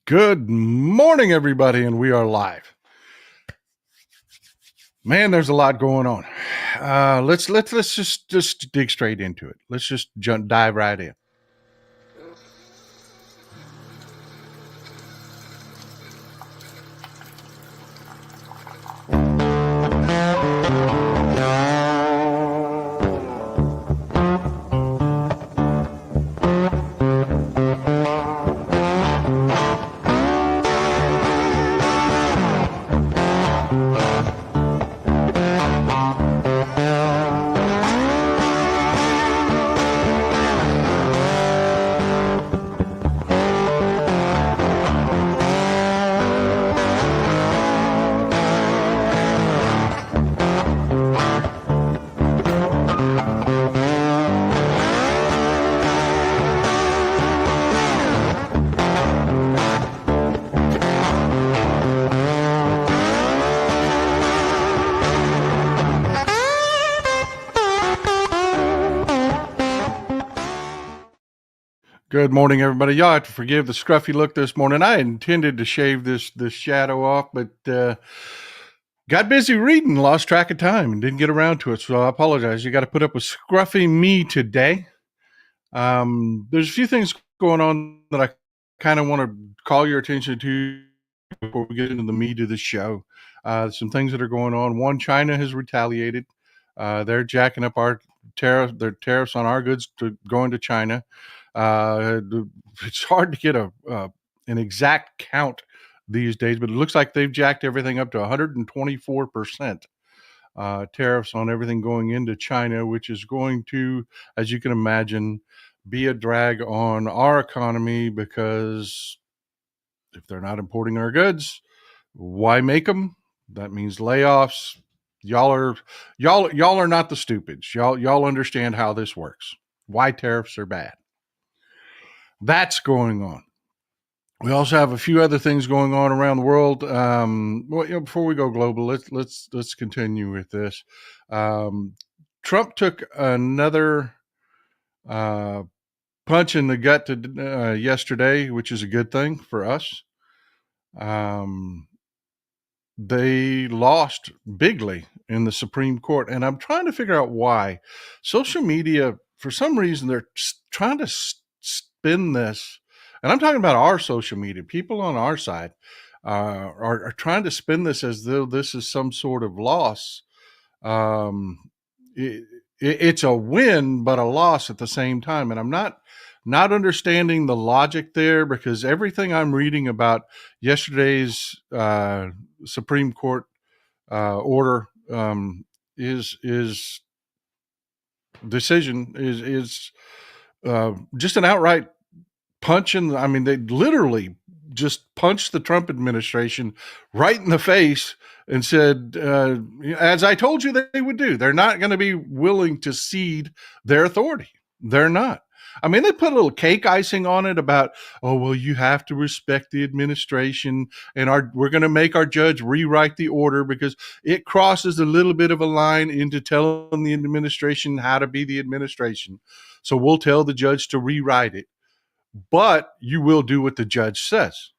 Good morning, everybody, and we are live. Man, there's a lot going on. Let's just dig straight into it. Let's just dive right in. Good morning, everybody. Y'all have to forgive the scruffy look this morning. I intended to shave this shadow off, but got busy reading, lost track of time, and didn't get around to it. So I apologize. You got to put up with scruffy me today. There's a few things going on that I kind of want to call your attention to before we get into the meat of the show. Some things that are going on. One, China has retaliated. They're jacking up their tariffs on our goods going to China. It's hard to get an exact count these days, but it looks like they've jacked everything up to 124% tariffs on everything going into China, which is going to, as you can imagine, be a drag on our economy because if they're not importing our goods, why make them? That means layoffs. Y'all are not the stupids. Y'all understand how this works. Why tariffs are bad. That's going on. We also have a few other things going on around the world. Before we go global, let's continue with this. Trump took another punch in the gut yesterday, which is a good thing for us. They lost bigly in the Supreme Court, and I'm trying to figure out why. Social media, for some reason, they're trying to spin this, and I'm talking about our social media. People on our side are trying to spin this as though this is some sort of loss. It's a win, but a loss at the same time, and I'm not understanding the logic there because everything I'm reading about yesterday's Supreme Court order is decision is just an outright punch in. I mean, they literally just punched the Trump administration right in the face and said, as I told you they would do, they're not going to be willing to cede their authority. They're not. I mean, they put a little cake icing on it about, oh, well, you have to respect the administration, and we're going to make our judge rewrite the order because it crosses a little bit of a line into telling the administration how to be the administration. So we'll tell the judge to rewrite it, but you will do what the judge says.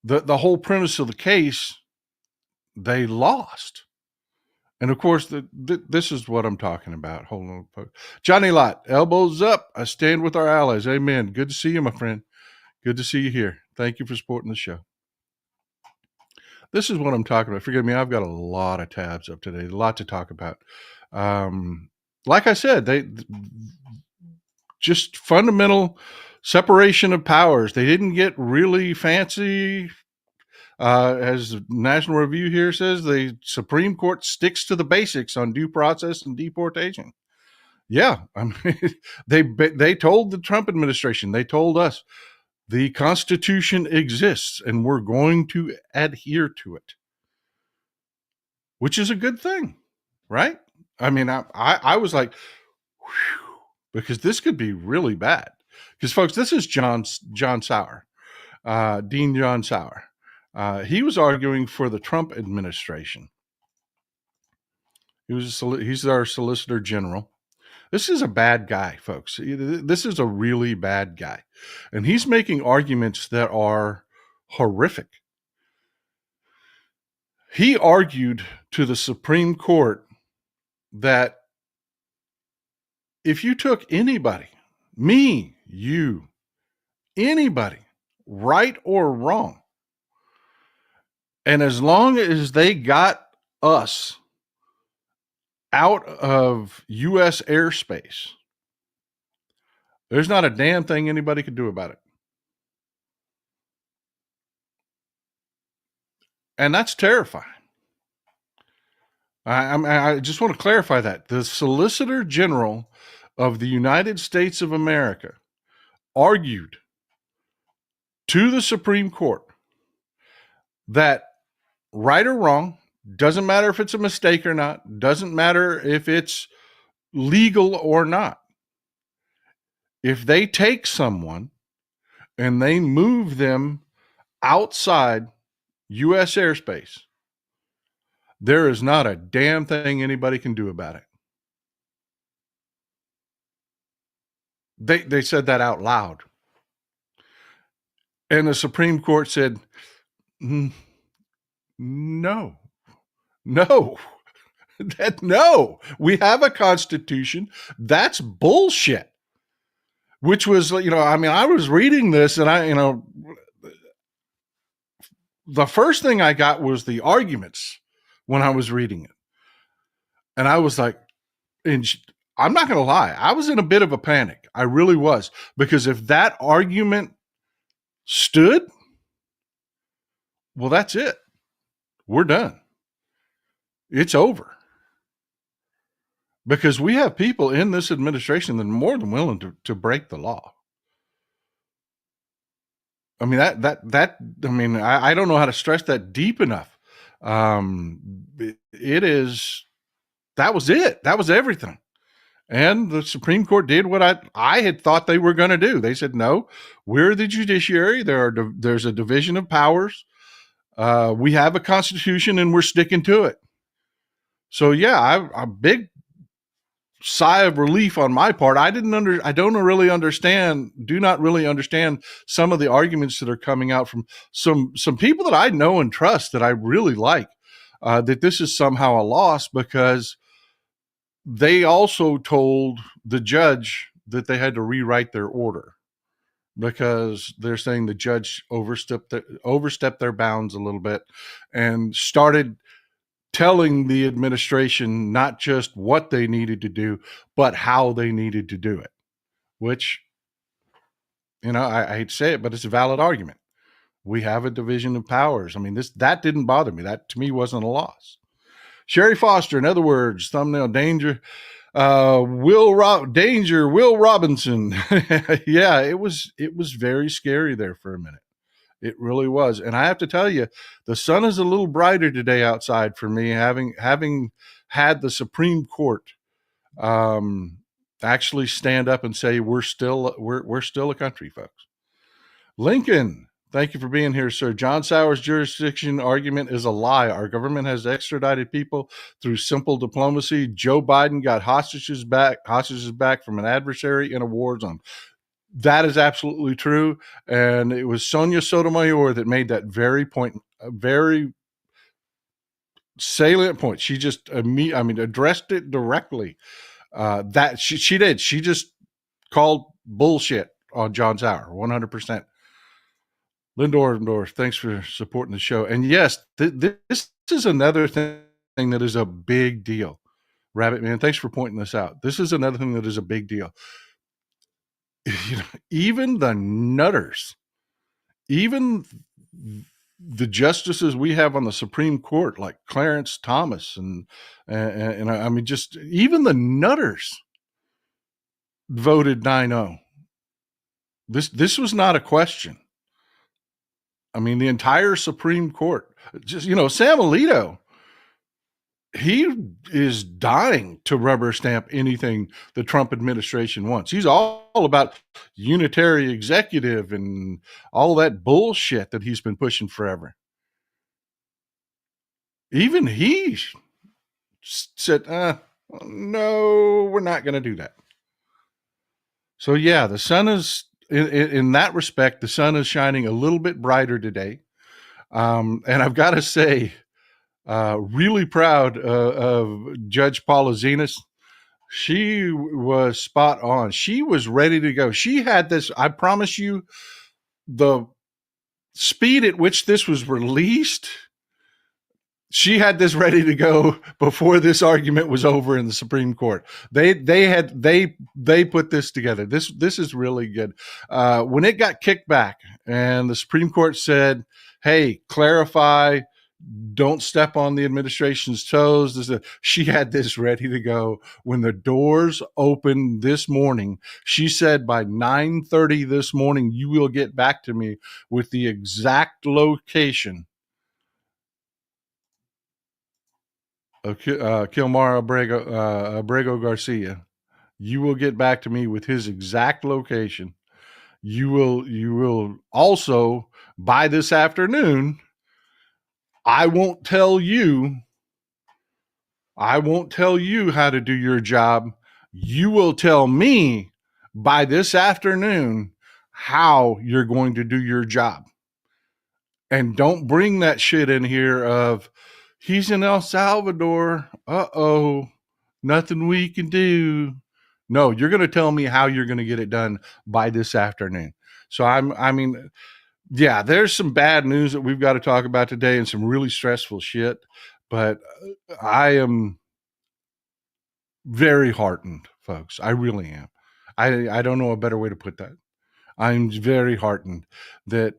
The whole premise of the case, they lost. And of course, this is what I'm talking about. Hold on, folks. Johnny Lott, elbows up. I stand with our allies. Amen. Good to see you, my friend. Good to see you here. Thank you for supporting the show. This is what I'm talking about. Forgive me, I've got a lot of tabs up today, a lot to talk about. Like I said, they just fundamental separation of powers. They didn't get really fancy. As the National Review here says, the Supreme Court sticks to the basics on due process and deportation. Yeah, I mean, they told the Trump administration, they told us, the Constitution exists and we're going to adhere to it, which is a good thing, right? I mean, I was like, whew, because this could be really bad. Because, folks, this is John Sauer, Dean John Sauer. He was arguing for the Trump administration. He's our Solicitor General. This is a bad guy, folks. This is a really bad guy. And he's making arguments that are horrific. He argued to the Supreme Court that if you took anybody, me, you, anybody, right or wrong, and as long as they got us out of U.S. airspace, there's not a damn thing anybody could do about it. And that's terrifying. I just want to clarify that. The Solicitor General of the United States of America argued to the Supreme Court that right or wrong, doesn't matter if it's a mistake or not, doesn't matter if it's legal or not. If they take someone and they move them outside U.S. airspace, there is not a damn thing anybody can do about it. They said that out loud. And the Supreme Court said, no, no, no, we have a constitution. That's bullshit. Which was, I was reading this and the first thing I got was the arguments when I was reading it. And I was like, I'm not going to lie, I was in a bit of a panic. I really was. Because if that argument stood, well, that's it. We're done. It's over. Because we have people in this administration that are more than willing to break the law. I mean, I don't know how to stress that deep enough. That was it. That was everything. And the Supreme Court did what I had thought they were going to do. They said, no, we're the judiciary. There's a division of powers. We have a constitution and we're sticking to it. So yeah, a big sigh of relief on my part. Do not really understand some of the arguments that are coming out from some people that I know and trust that I really like, that this is somehow a loss, because they also told the judge that they had to rewrite their order because they're saying the judge overstepped their bounds a little bit and started telling the administration not just what they needed to do, but how they needed to do it, which, I hate to say it, but it's a valid argument. We have a division of powers. I mean, that didn't bother me. That to me wasn't a loss. Sherry Foster, in other words, thumbnail danger. Will Robinson. Yeah, it was very scary there for a minute. It really was. And I have to tell you, the sun is a little brighter today outside for me, having had the Supreme Court actually stand up and say we're still a country, folks. Lincoln, thank you for being here, sir. John Sauer's jurisdiction argument is a lie. Our government has extradited people through simple diplomacy. Joe Biden got hostages back from an adversary in a war zone. That is absolutely true. And it was Sonia Sotomayor that made that very point, a very salient point. She just, addressed it directly. That she did. She just called bullshit on John Sauer, 100%. Lindor, thanks for supporting the show. And yes, this is another thing that is a big deal. Rabbit Man, thanks for pointing this out. This is another thing that is a big deal. Even the nutters, even the justices we have on the Supreme Court, like Clarence Thomas, and just even the nutters voted 9-0. This was not a question. I mean, the entire Supreme Court, just, Sam Alito, he is dying to rubber stamp anything the Trump administration wants. He's all about unitary executive and all that bullshit that he's been pushing forever. Even he said, no, we're not going to do that. So yeah, the sun is in that respect, the sun is shining a little bit brighter today. And I've got to say, really proud of Judge Paula Zenas. She was spot on. She was ready to go. She had this, I promise you, the speed at which this was released, she had this ready to go before this argument was over in the Supreme Court. They put this together. This is really good. When it got kicked back and the Supreme Court said, "Hey, clarify, don't step on the administration's toes," she had this ready to go. When the doors opened this morning, she said by 9:30 this morning, you will get back to me with the exact location of Kilmar Abrego Garcia. You will get back to me with his exact location. You will also, by this afternoon, I won't tell you how to do your job. You will tell me by this afternoon how you're going to do your job. And don't bring that shit in here of he's in El Salvador. Uh-oh, nothing we can do. No, you're going to tell me how you're going to get it done by this afternoon. So I mean, yeah, there's some bad news that we've got to talk about today and some really stressful shit, but I am very heartened, folks. I really am. I don't know a better way to put that. I'm very heartened that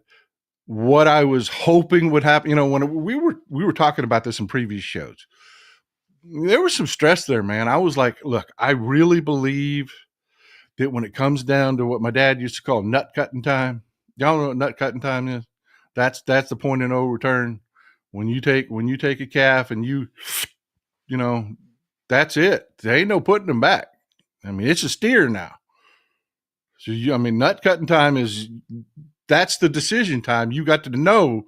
what I was hoping would happen, when we were talking about this in previous shows, there was some stress there, man. I was like, look, I really believe that when it comes down to what my dad used to call nut cutting time, y'all know what nut cutting time is? That's the point of no return. When you take a calf and you know, that's it. There ain't no putting them back. I mean, it's a steer now. So nut cutting time that's the decision time. You got to know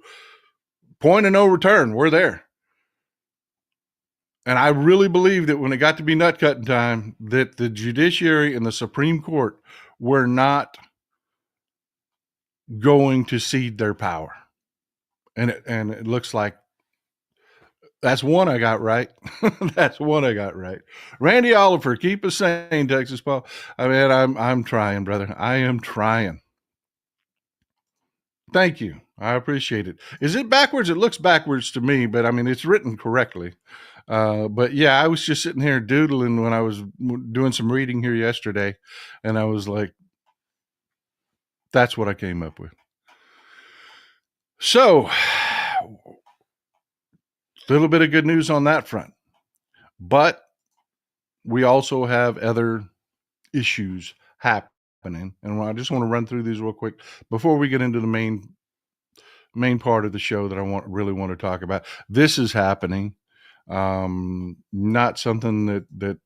point of no return. We're there. And I really believe that when it got to be nut cutting time, that the judiciary and the Supreme Court were not going to cede their power. And it looks like that's one I got right. That's one I got right. Randy Oliver, keep us sane, Texas Paul. I mean, I'm trying, brother. I am trying. Thank you. I appreciate it. Is it backwards? It looks backwards to me, but I mean, it's written correctly. But yeah, I was just sitting here doodling when I was doing some reading here yesterday, and I was like, that's what I came up with. So, a little bit of good news on that front. But we also have other issues happening. And I just want to run through these real quick before we get into the main part of the show that I really want to talk about. This is happening. Not something that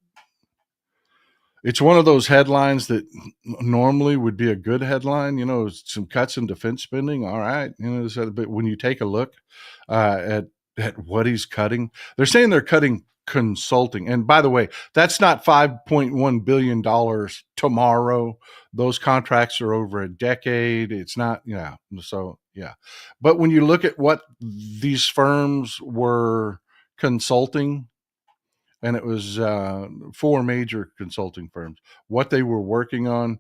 it's one of those headlines that normally would be a good headline, some cuts in defense spending. All right. But when you take a look at what he's cutting, they're saying they're cutting consulting. And by the way, that's not $5.1 billion tomorrow. Those contracts are over a decade. It's not, yeah. So, yeah. But when you look at what these firms were consulting, and it was 4 major consulting firms, what they were working on,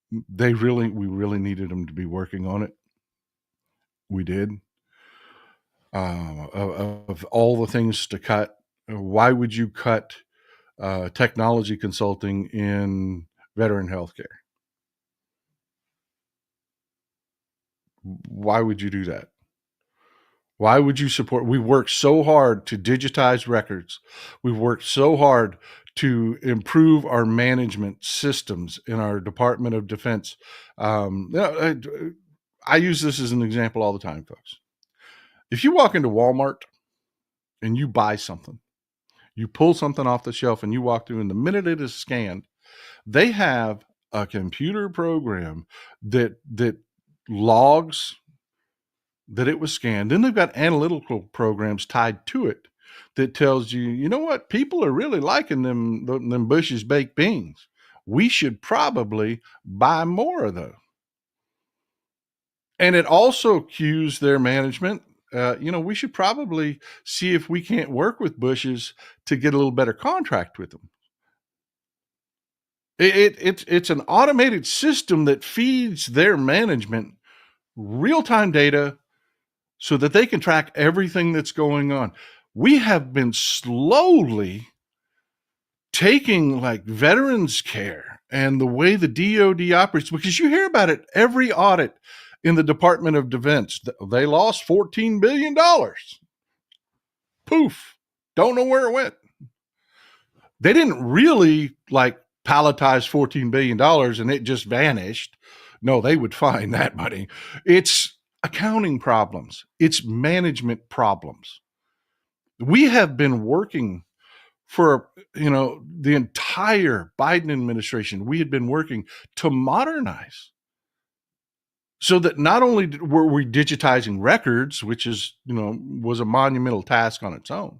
we really needed them to be working on it. We did. Of all the things to cut, why would you cut technology consulting in veteran healthcare? Why would you do that? Why would you support? We worked so hard to digitize records. We've worked so hard to improve our management systems in our Department of Defense. I use this as an example all the time, folks. If you walk into Walmart and you buy something, you pull something off the shelf and you walk through, and the minute it is scanned, they have a computer program that logs that it was scanned. Then they've got analytical programs tied to it that tells you, you know what, people are really liking them Bush's baked beans. we should probably buy more of those. And it also cues their management. We should probably see if we can't work with Bush's to get a little better contract with them. It's an automated system that feeds their management real-time data so that they can track everything that's going on. We have been slowly taking like veterans care and the way the DOD operates, because you hear about it every audit in the Department of Defense. They lost $14 billion. Poof. Don't know where it went. They didn't really like palletize $14 billion and it just vanished. No, they would find that money. It's accounting problems. It's management problems. We have been working for, the entire Biden administration. We had been working to modernize so that not only were we digitizing records, which is, was a monumental task on its own,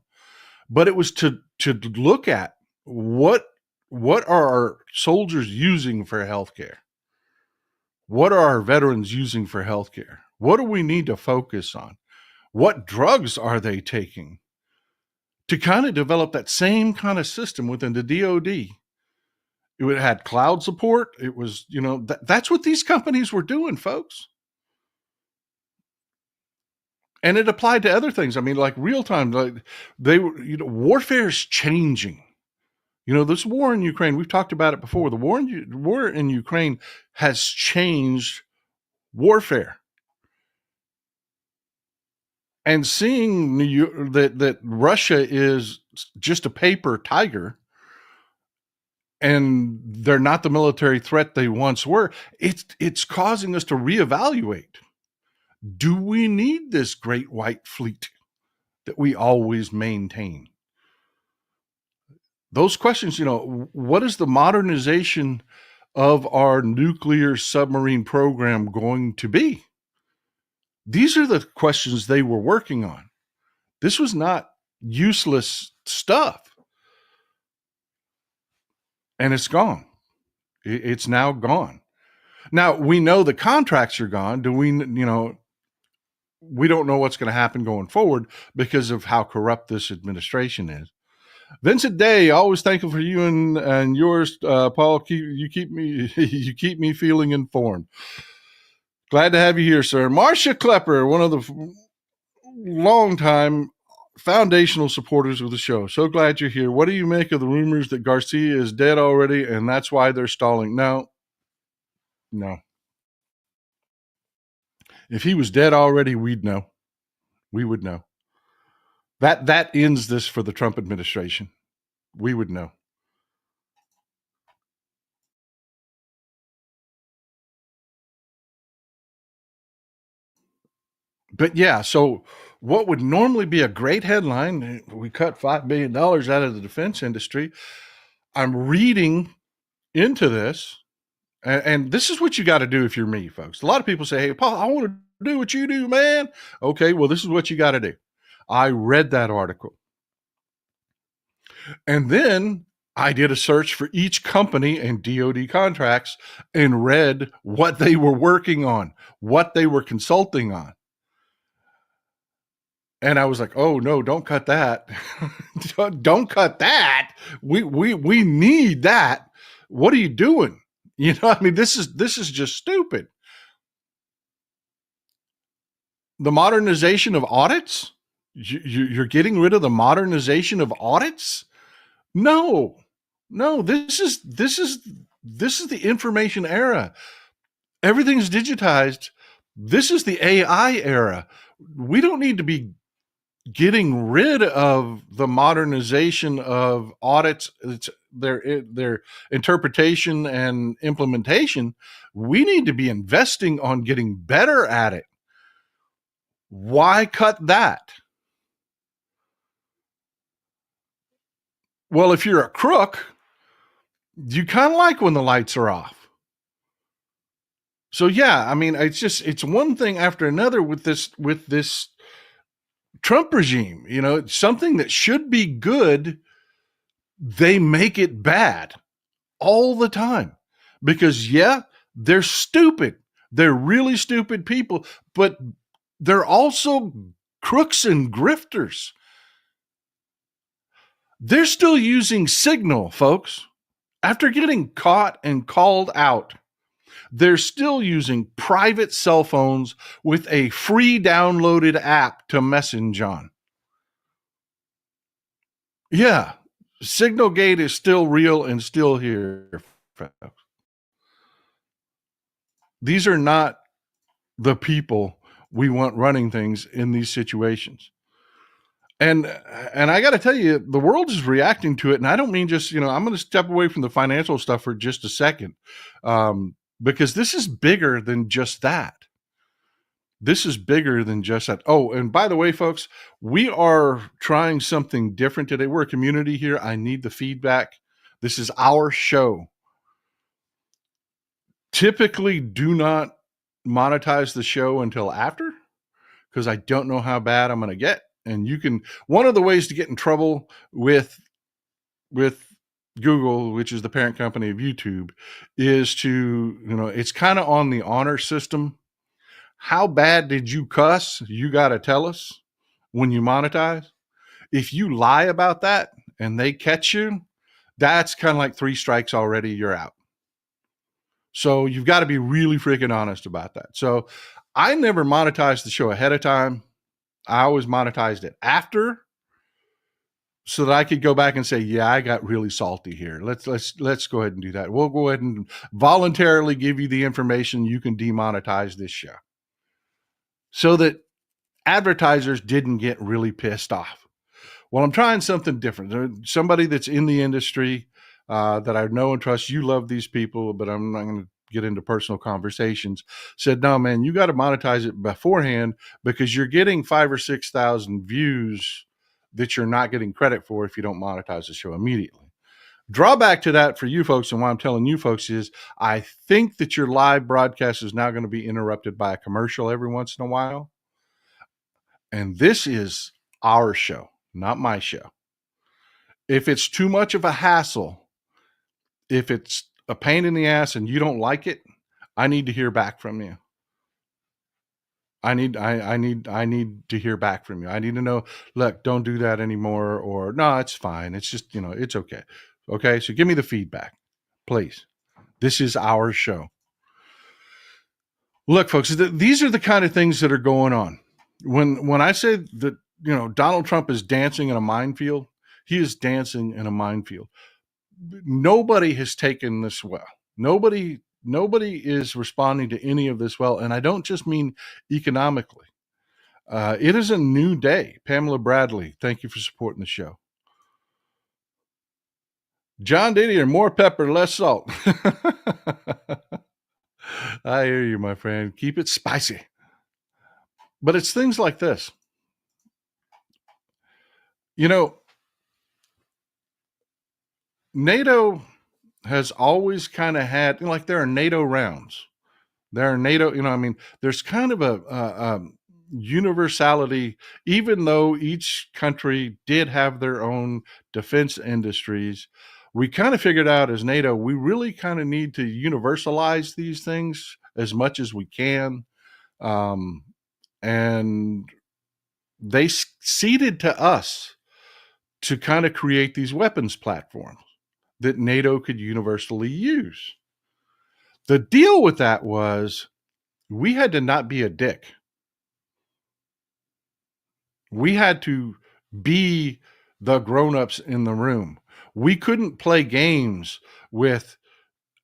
but it was to look at what are our soldiers using for healthcare? What are our veterans using for healthcare? What do we need to focus on? What drugs are they taking? To kind of develop that same kind of system within the DOD. It had cloud support. It was, that's what these companies were doing, folks. And it applied to other things. I mean, like real time, like they were, warfare is changing. This war in Ukraine, we've talked about it before. The war in Ukraine has changed warfare. And seeing that Russia is just a paper tiger and they're not the military threat they once were, it's causing us to reevaluate. Do we need this great white fleet that we always maintain? Those questions, what is the modernization of our nuclear submarine program going to be? These are the questions they were working on. This was not useless stuff. And it's gone. It's now gone. Now, we know the contracts are gone. We don't know what's going to happen going forward because of how corrupt this administration is. Vincent Day, always thankful for you and yours, Paul. You keep me feeling informed. Glad to have you here, sir. Marcia Klepper, one of the longtime foundational supporters of the show. So glad you're here. What do you make of the rumors that Garcia is dead already and that's why they're stalling? No. If he was dead already, we'd know. We would know. That ends this for the Trump administration. We would know. But yeah, so what would normally be a great headline, we cut $5 billion out of the defense industry. I'm reading into this, and this is what you got to do if you're me, folks. A lot of people say, hey, Paul, I want to do what you do, man. Okay, well, this is what you got to do. I read that article. And then I did a search for each company and DOD contracts and read what they were working on, what they were consulting on. And I was like, oh no, don't cut that. Don't cut that. We need that. What are you doing? I mean, this is just stupid. The modernization of audits? You're getting rid of the modernization of audits? No, this is the information era. Everything's digitized. This is the AI era. We don't need to be getting rid of the modernization of audits, their interpretation and implementation. We need to be investing on getting better at it. Why cut that? Well, if you're a crook, you kind of like when the lights are off. So yeah, I mean, it's one thing after another with this Trump regime. Something that should be good, they make it bad all the time because, yeah, they're stupid. They're really stupid people, but they're also crooks and grifters. They're still using Signal, folks. After getting caught and called out, they're still using private cell phones with a free downloaded app to message on. Yeah, Signalgate is still real and still here. These are not the people we want running things in these situations. And I got to tell you, the world is reacting to it. And I don't mean just, I'm going to step away from the financial stuff for just a second, because this is bigger than just that. This is bigger than just that. Oh, and by the way, folks, we are trying something different today. We're a community here. I need the feedback. This is our show. Typically, do not monetize the show until after, because I don't know how bad I'm going to get. And one of the ways to get in trouble with Google, which is the parent company of YouTube, is to, it's kind of on the honor system. How bad did you cuss? You got to tell us when you monetize. If you lie about that and they catch you, that's kind of like 3 strikes already, you're out. So you've got to be really freaking honest about that. So I never monetized the show ahead of time. I always monetized it after, so that I could go back and say, yeah, I got really salty here. Let's go ahead and do that. We'll go ahead and voluntarily give you the information. You can demonetize this show, so that advertisers didn't get really pissed off. Well, I'm trying something different. Somebody that's in the industry that I know and trust. You love these people, but I'm not going to get into personal conversations. Said, no, man, you got to monetize it beforehand, because you're getting 5,000 or 6,000 views that you're not getting credit for if you don't monetize the show immediately. Drawback to that for you folks, and why I'm telling you folks, is I think that your live broadcast is now going to be interrupted by a commercial every once in a while. And this is our show, not my show. If it's too much of a hassle, if it's a pain in the ass and you don't like it, I need to hear back from you. I need to hear back from you. I need to know, look, don't do that anymore, or no, it's fine. It's just, it's okay. Okay. So give me the feedback, please. This is our show. Look, folks, these are the kind of things that are going on. When I say that, Donald Trump is dancing in a minefield, he is dancing in a minefield. Nobody has taken this well. Nobody is responding to any of this well. And I don't just mean economically. It is a new day. Pamela Bradley, thank you for supporting the show. John Didier, more pepper, less salt. I hear you, my friend. Keep it spicy. But it's things like this. NATO has always kind of had, like, there are NATO rounds. There are NATO, there's kind of a universality, even though each country did have their own defense industries. We kind of figured out as NATO, we really kind of need to universalize these things as much as we can. And they ceded to us to kind of create these weapons platforms that NATO could universally use. The deal with that was we had to not be a dick. We had to be the grown-ups in the room. We couldn't play games with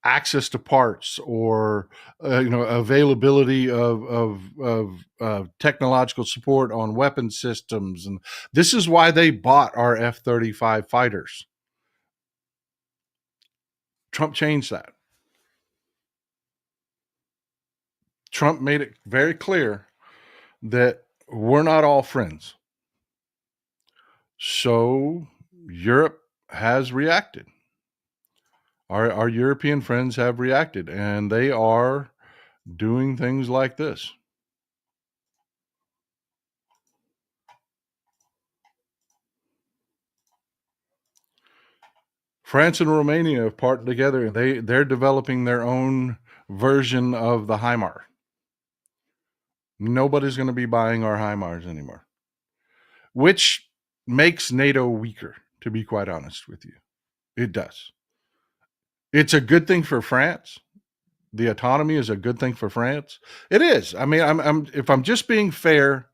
access to parts or availability of technological support on weapon systems. And this is why they bought our F-35 fighters. Trump changed that. Trump made it very clear that we're not all friends. So Europe has reacted. Our European friends have reacted, and they are doing things like this. France and Romania have partnered together, and they're developing their own version of the HIMAR. Nobody's going to be buying our HIMARS anymore, which makes NATO weaker, to be quite honest with you. It does. It's a good thing for France. The autonomy is a good thing for France. It is. I mean, if I'm just being fair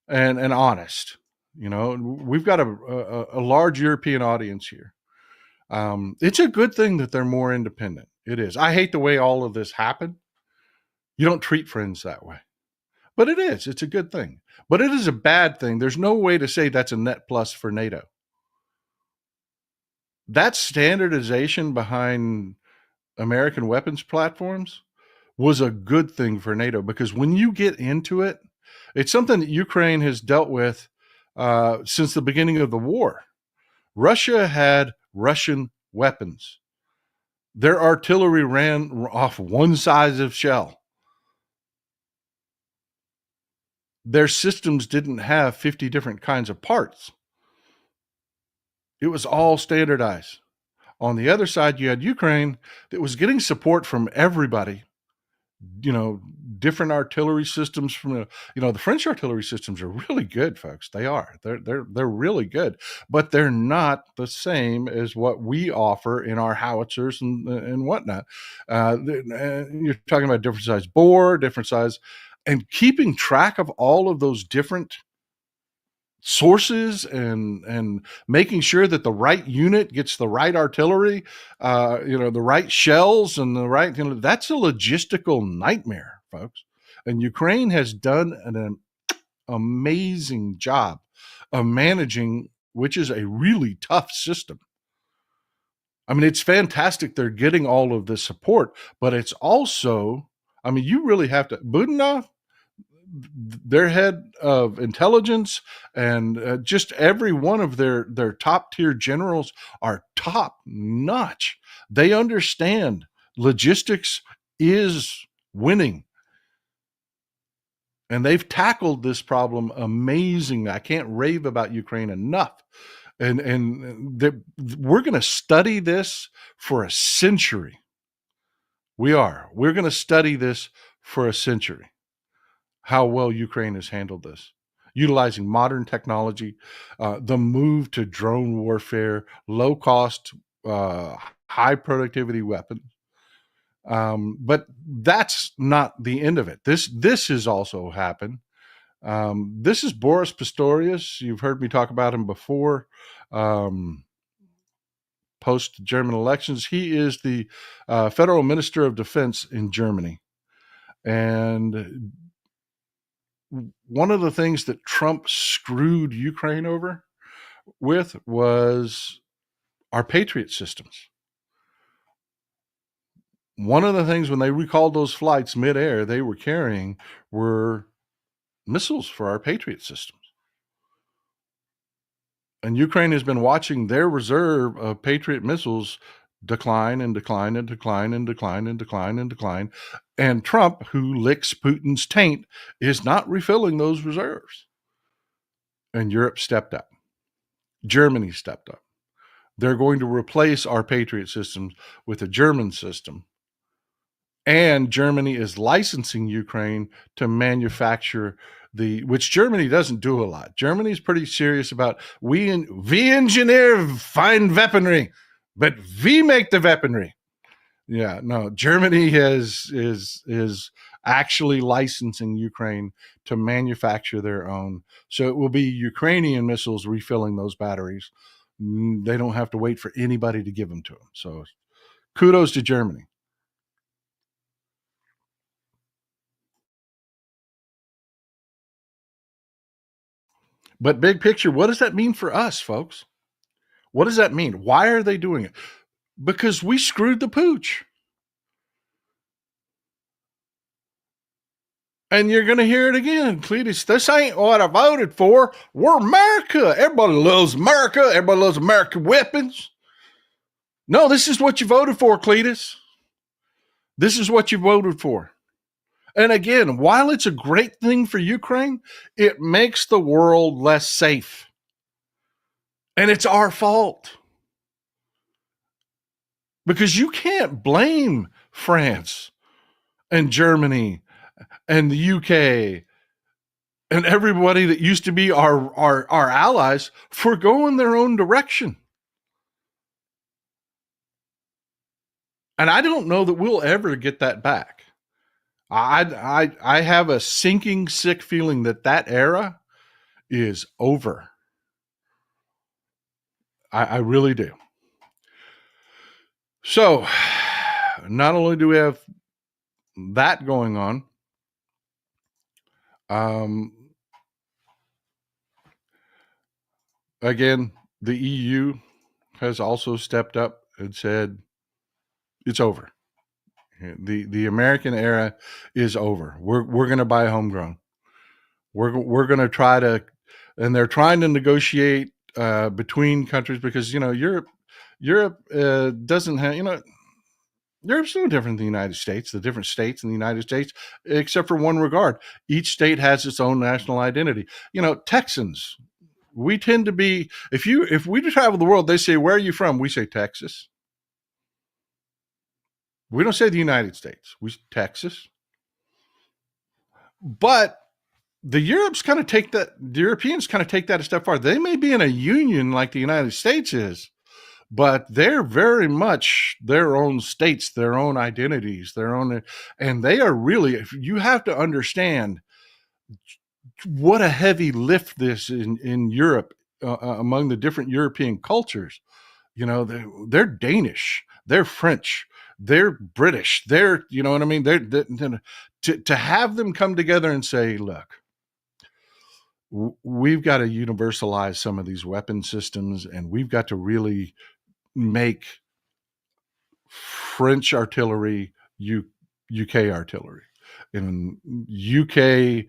and honest, we've got a large European audience here. It's a good thing that they're more independent. It is. I hate the way all of this happened. You don't treat friends that way. But it is. It's a good thing. But it is a bad thing. There's no way to say that's a net plus for NATO. That standardization behind American weapons platforms was a good thing for NATO, because when you get into it, it's something that Ukraine has dealt with since the beginning of the war. Russia had Russian weapons. Their artillery ran off one size of shell. Their systems didn't have 50 different kinds of parts. It was all standardized. On the other side, you had Ukraine that was getting support from everybody. Different artillery systems from the French artillery systems are really good, folks. They are. They're really good, but they're not the same as what we offer in our howitzers and whatnot. You're talking about different size bore, different size, and keeping track of all of those different sources and making sure that the right unit gets the right artillery, the right shells and the right, that's a logistical nightmare, folks. And Ukraine has done an amazing job of managing, which is a really tough system. I mean, it's fantastic they're getting all of this support, but it's also, you really have to, Budanov, their head of intelligence, and just every one of their top tier generals are top notch. They understand logistics is winning, and they've tackled this problem amazingly. I can't rave about Ukraine enough. And we're going to study this for a century. We're going to study this for a century, how well Ukraine has handled this, utilizing modern technology, the move to drone warfare, low cost, high productivity weapons. But that's not the end of it. This has also happened. This is Boris Pistorius. You've heard me talk about him before. Post German elections, he is the federal minister of defense in Germany. And one of the things that Trump screwed Ukraine over with was our Patriot systems. One of the things when they recalled those flights midair, they were carrying were missiles for our Patriot systems. And Ukraine has been watching their reserve of Patriot missiles decline and decline and decline and decline and decline and decline. And Trump, who licks Putin's taint, is not refilling those reserves. And Europe stepped up. Germany stepped up. They're going to replace our Patriot systems with a German system. And Germany is licensing Ukraine to manufacture which Germany doesn't do a lot. Germany's pretty serious about we engineer fine weaponry, but we make the weaponry. Yeah, no, Germany is actually licensing Ukraine to manufacture their own. So it will be Ukrainian missiles refilling those batteries. They don't have to wait for anybody to give them to them. So kudos to Germany. But big picture, what does that mean for us, folks? What does that mean? Why are they doing it? Because we screwed the pooch. And you're going to hear it again, Cletus. This ain't what I voted for. We're America. Everybody loves America. Everybody loves American weapons. No, this is what you voted for, Cletus. This is what you voted for. And again, while it's a great thing for Ukraine, it makes the world less safe. And it's our fault. because you can't blame France and Germany and the UK and everybody that used to be our allies for going their own direction. And I don't know that we'll ever get that back. I have a sinking, sick feeling that that era is over. I really do. So, not only do we have that going on, um, again, the EU has also stepped up and said it's over. The American era is over. We're going to buy homegrown. We're going to try to, and they're trying to negotiate between countries because Europe doesn't have Europe's no different than the United States. The different states in the United States, except for one regard, each state has its own national identity. Texans, we tend to be. If we travel the world, they say, "Where are you from?" We say Texas. We don't say the United States. We say Texas. But the Europeans kind of take that a step farther. They may be in a union like the United States is, but they're very much their own states, their own identities, and they are really, you have to understand what a heavy lift this in Europe, among the different European cultures. They're Danish, they're French, they're British, they're, you know what I mean? To have them come together and say, look, we've got to universalize some of these weapon systems, and we've got to really make French artillery UK artillery. And UK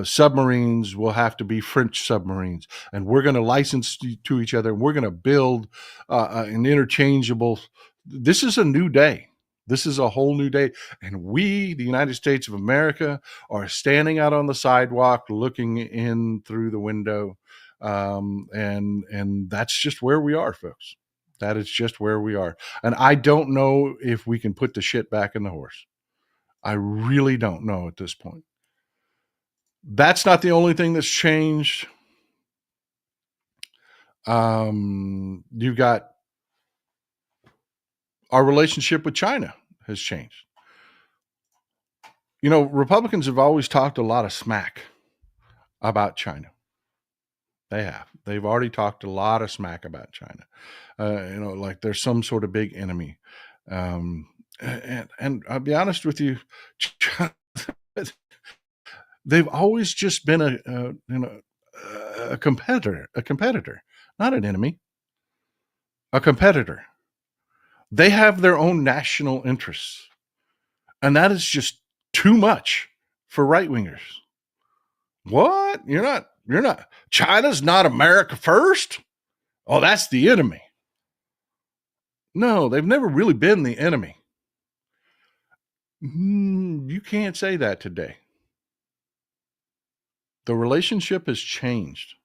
submarines will have to be French submarines, and we're going to license to each other. And we're going to build an interchangeable. This is a new day. This is a whole new day, and we, the United States of America, are standing out on the sidewalk, looking in through the window, and that's just where we are, folks. That is just where we are, and I don't know if we can put the shit back in the horse. I really don't know at this point. That's not the only thing that's changed. You've got our relationship with China has changed. Republicans have always talked a lot of smack about China. They have. They've already talked a lot of smack about China. Like there's some sort of big enemy. And I'll be honest with you, they've always just been a competitor, not an enemy, a competitor. They have their own national interests, and that is just too much for right wingers. What? You're not. China's not America first? Oh, that's the enemy. No, they've never really been the enemy. You can't say that today. The relationship has changed.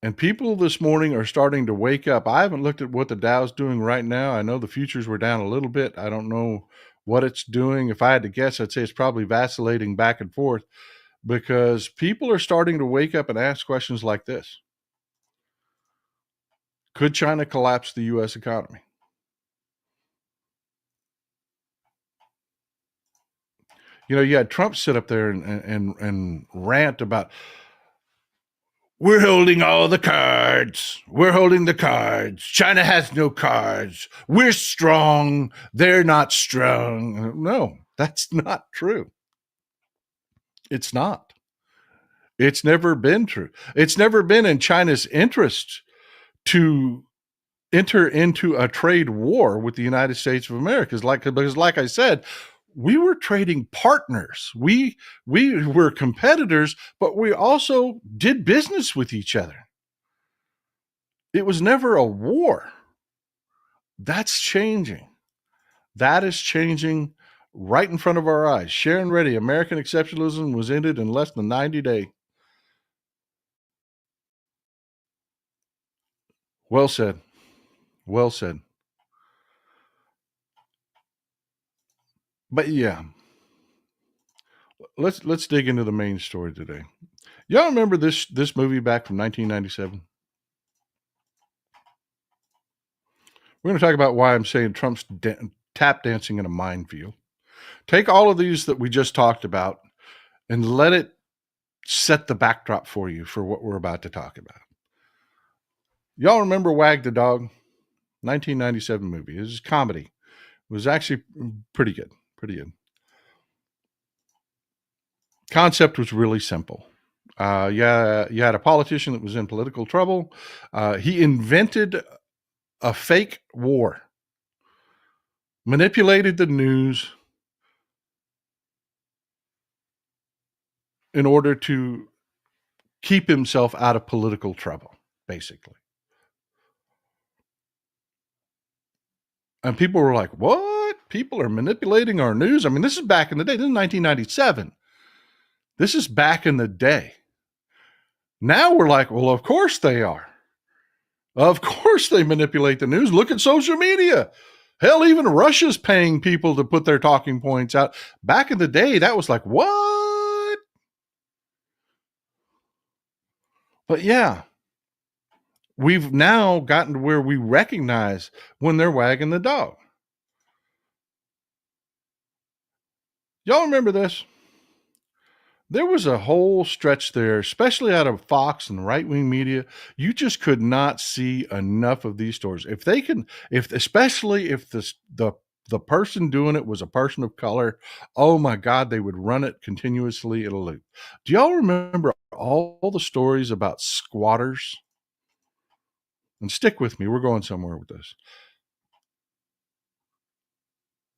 And people this morning are starting to wake up. I haven't looked at what the Dow's doing right now. I know the futures were down a little bit. I don't know what it's doing. If I had to guess, I'd say it's probably vacillating back and forth, because people are starting to wake up and ask questions like this. Could China collapse the U.S. economy? You had Trump sit up there and rant about, we're holding all the cards. We're holding the cards. China has no cards. We're strong. They're not strong. No, that's not true. It's not. It's never been true. It's never been in China's interest to enter into a trade war with the United States of America. Because like I said, we were trading partners. We were competitors, but we also did business with each other. It was never a war. That's changing. That is changing right in front of our eyes. Sharon Reddy, American exceptionalism was ended in less than 90 days. Well said. Well said. But yeah, let's dig into the main story today. Y'all remember this movie back from 1997? We're going to talk about why I'm saying Trump's tap dancing in a minefield. Take all of these that we just talked about and let it set the backdrop for you for what we're about to talk about. Y'all remember Wag the Dog? 1997 movie. It was a comedy. It was actually pretty good. Pretty good. Concept was really simple. Yeah, you had a politician that was in political trouble. He invented a fake war, manipulated the news in order to keep himself out of political trouble, basically. And people were like, what? People are manipulating our news? I mean, this is back in the day. This is 1997. This is back in the day. Now we're like, well, of course they are. Of course they manipulate the news. Look at social media. Hell, even Russia's paying people to put their talking points out. Back in the day, that was like, what? But yeah, we've now gotten to where we recognize when they're wagging the dog. Y'all remember this? There was a whole stretch there, especially out of Fox and right-wing media. You just could not see enough of these stories. If they can, especially if the person doing it was a person of color, oh my God, they would run it continuously in a loop. Do y'all remember all the stories about squatters? And stick with me, we're going somewhere with this.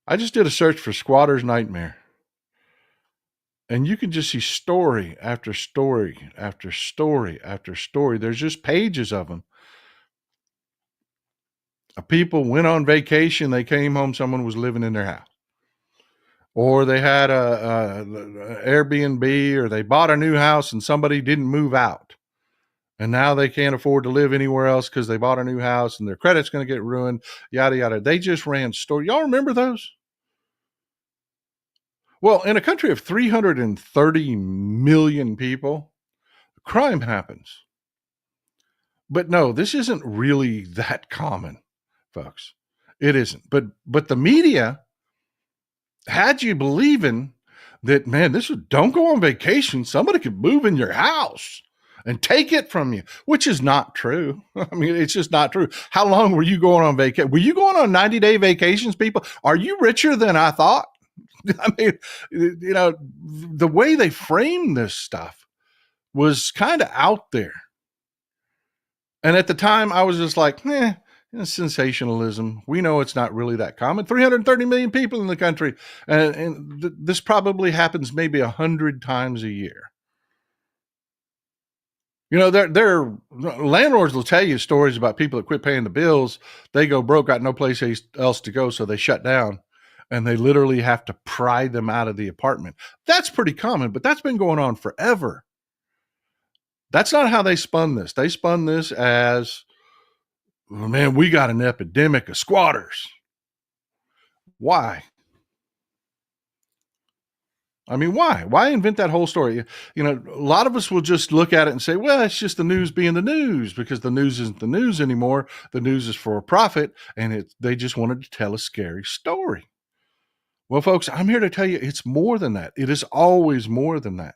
I just did a search for squatter's nightmare. And you can just see story after story after story after story. There's just pages of them. People went on vacation. They came home. Someone was living in their house. Or they had a Airbnb, or they bought a new house and somebody didn't move out. And now they can't afford to live anywhere else because they bought a new house and their credit's going to get ruined, yada, yada. They just ran stories. Y'all remember those? Well, in a country of 330 million people, crime happens. But no, this isn't really that common, folks. It isn't. But the media had you believing that, man, don't go on vacation. Somebody could move in your house and take it from you, which is not true. I mean, it's just not true. How long were you going on vacation? Were you going on 90-day vacations, people? Are you richer than I thought? I mean, the way they framed this stuff was kind of out there. And at the time, I was just like, sensationalism. We know it's not really that common. 330 million people in the country. And this probably happens maybe 100 times a year. Their landlords will tell you stories about people that quit paying the bills. They go broke, got no place else to go, so they shut down. And they literally have to pry them out of the apartment. That's pretty common, but that's been going on forever. That's not how they spun this. They spun this as, oh, man, we got an epidemic of squatters. Why? I mean, why? Why invent that whole story? A lot of us will just look at it and say, well, it's just the news being the news, because the news isn't the news anymore. The news is for a profit, and they just wanted to tell a scary story. Well, folks, I'm here to tell you it's more than that. It is always more than that.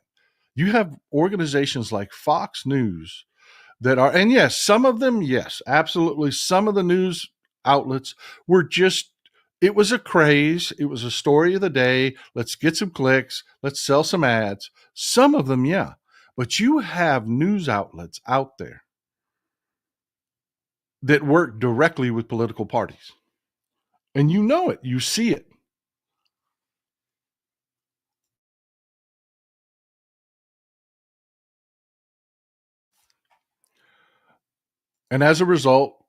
You have organizations like Fox News that are, and yes, some of them, yes, absolutely. Some of the news outlets were just, it was a craze. It was a story of the day. Let's get some clicks. Let's sell some ads. Some of them, yeah. But you have news outlets out there that work directly with political parties. And you know it. You see it. And as a result,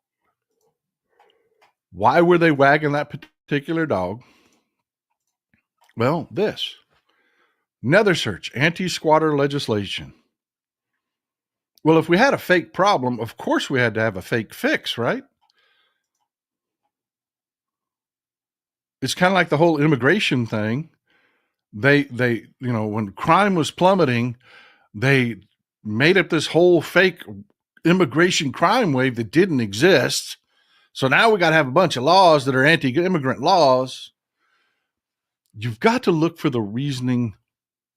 why were they wagging that particular dog? Well, this. Nether search, anti-squatter legislation. Well, if we had a fake problem, of course we had to have a fake fix, right? It's kind of like the whole immigration thing. They when crime was plummeting, they made up this whole fake immigration crime wave that didn't exist. So now we got to have a bunch of laws that are anti-immigrant laws. You've got to look for the reasoning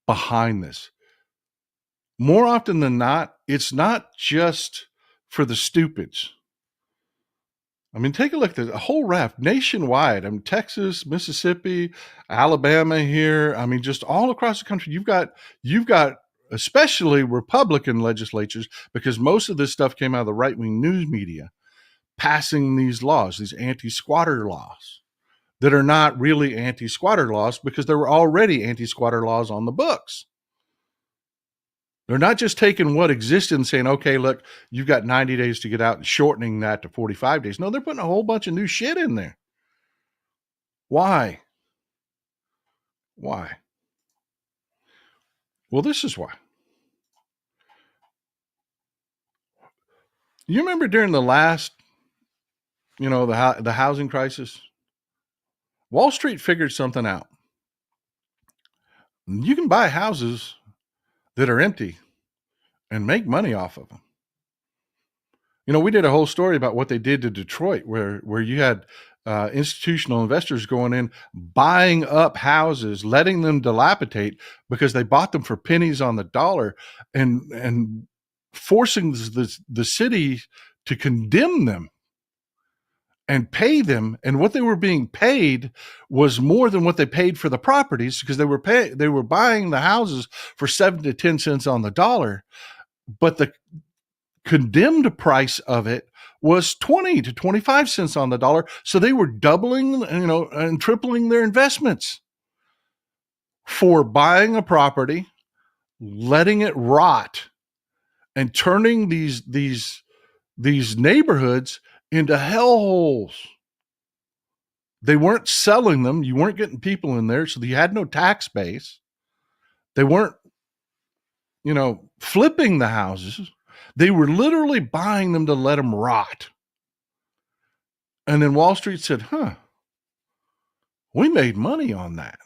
behind this. More often than not, it's not just for the stupids. I mean, take a look at the whole raft nationwide. I mean, Texas, Mississippi, Alabama here. I mean, just all across the country. You've got especially Republican legislatures, because most of this stuff came out of the right-wing news media, passing these laws, these anti-squatter laws that are not really anti-squatter laws because there were already anti-squatter laws on the books. They're not just taking what existed and saying, okay, look, you've got 90 days to get out and shortening that to 45 days. No, they're putting a whole bunch of new shit in there. Why? Why? Well, this is why. You remember during the last, the housing crisis, Wall Street figured something out. You can buy houses that are empty and make money off of them. We did a whole story about what they did to Detroit, where you had institutional investors going in, buying up houses, letting them dilapidate because they bought them for pennies on the dollar, and forcing the city to condemn them and pay them. And what they were being paid was more than what they paid for the properties, because they were buying the houses for 7 to 10 cents on the dollar, but the condemned price of it was 20 to 25 cents on the dollar. So they were doubling, and tripling their investments for buying a property, letting it rot, and turning these neighborhoods into hellholes. They weren't selling them. You weren't getting people in there. So you had no tax base. They weren't, flipping the houses. They were literally buying them to let them rot. And then Wall Street said, we made money on that.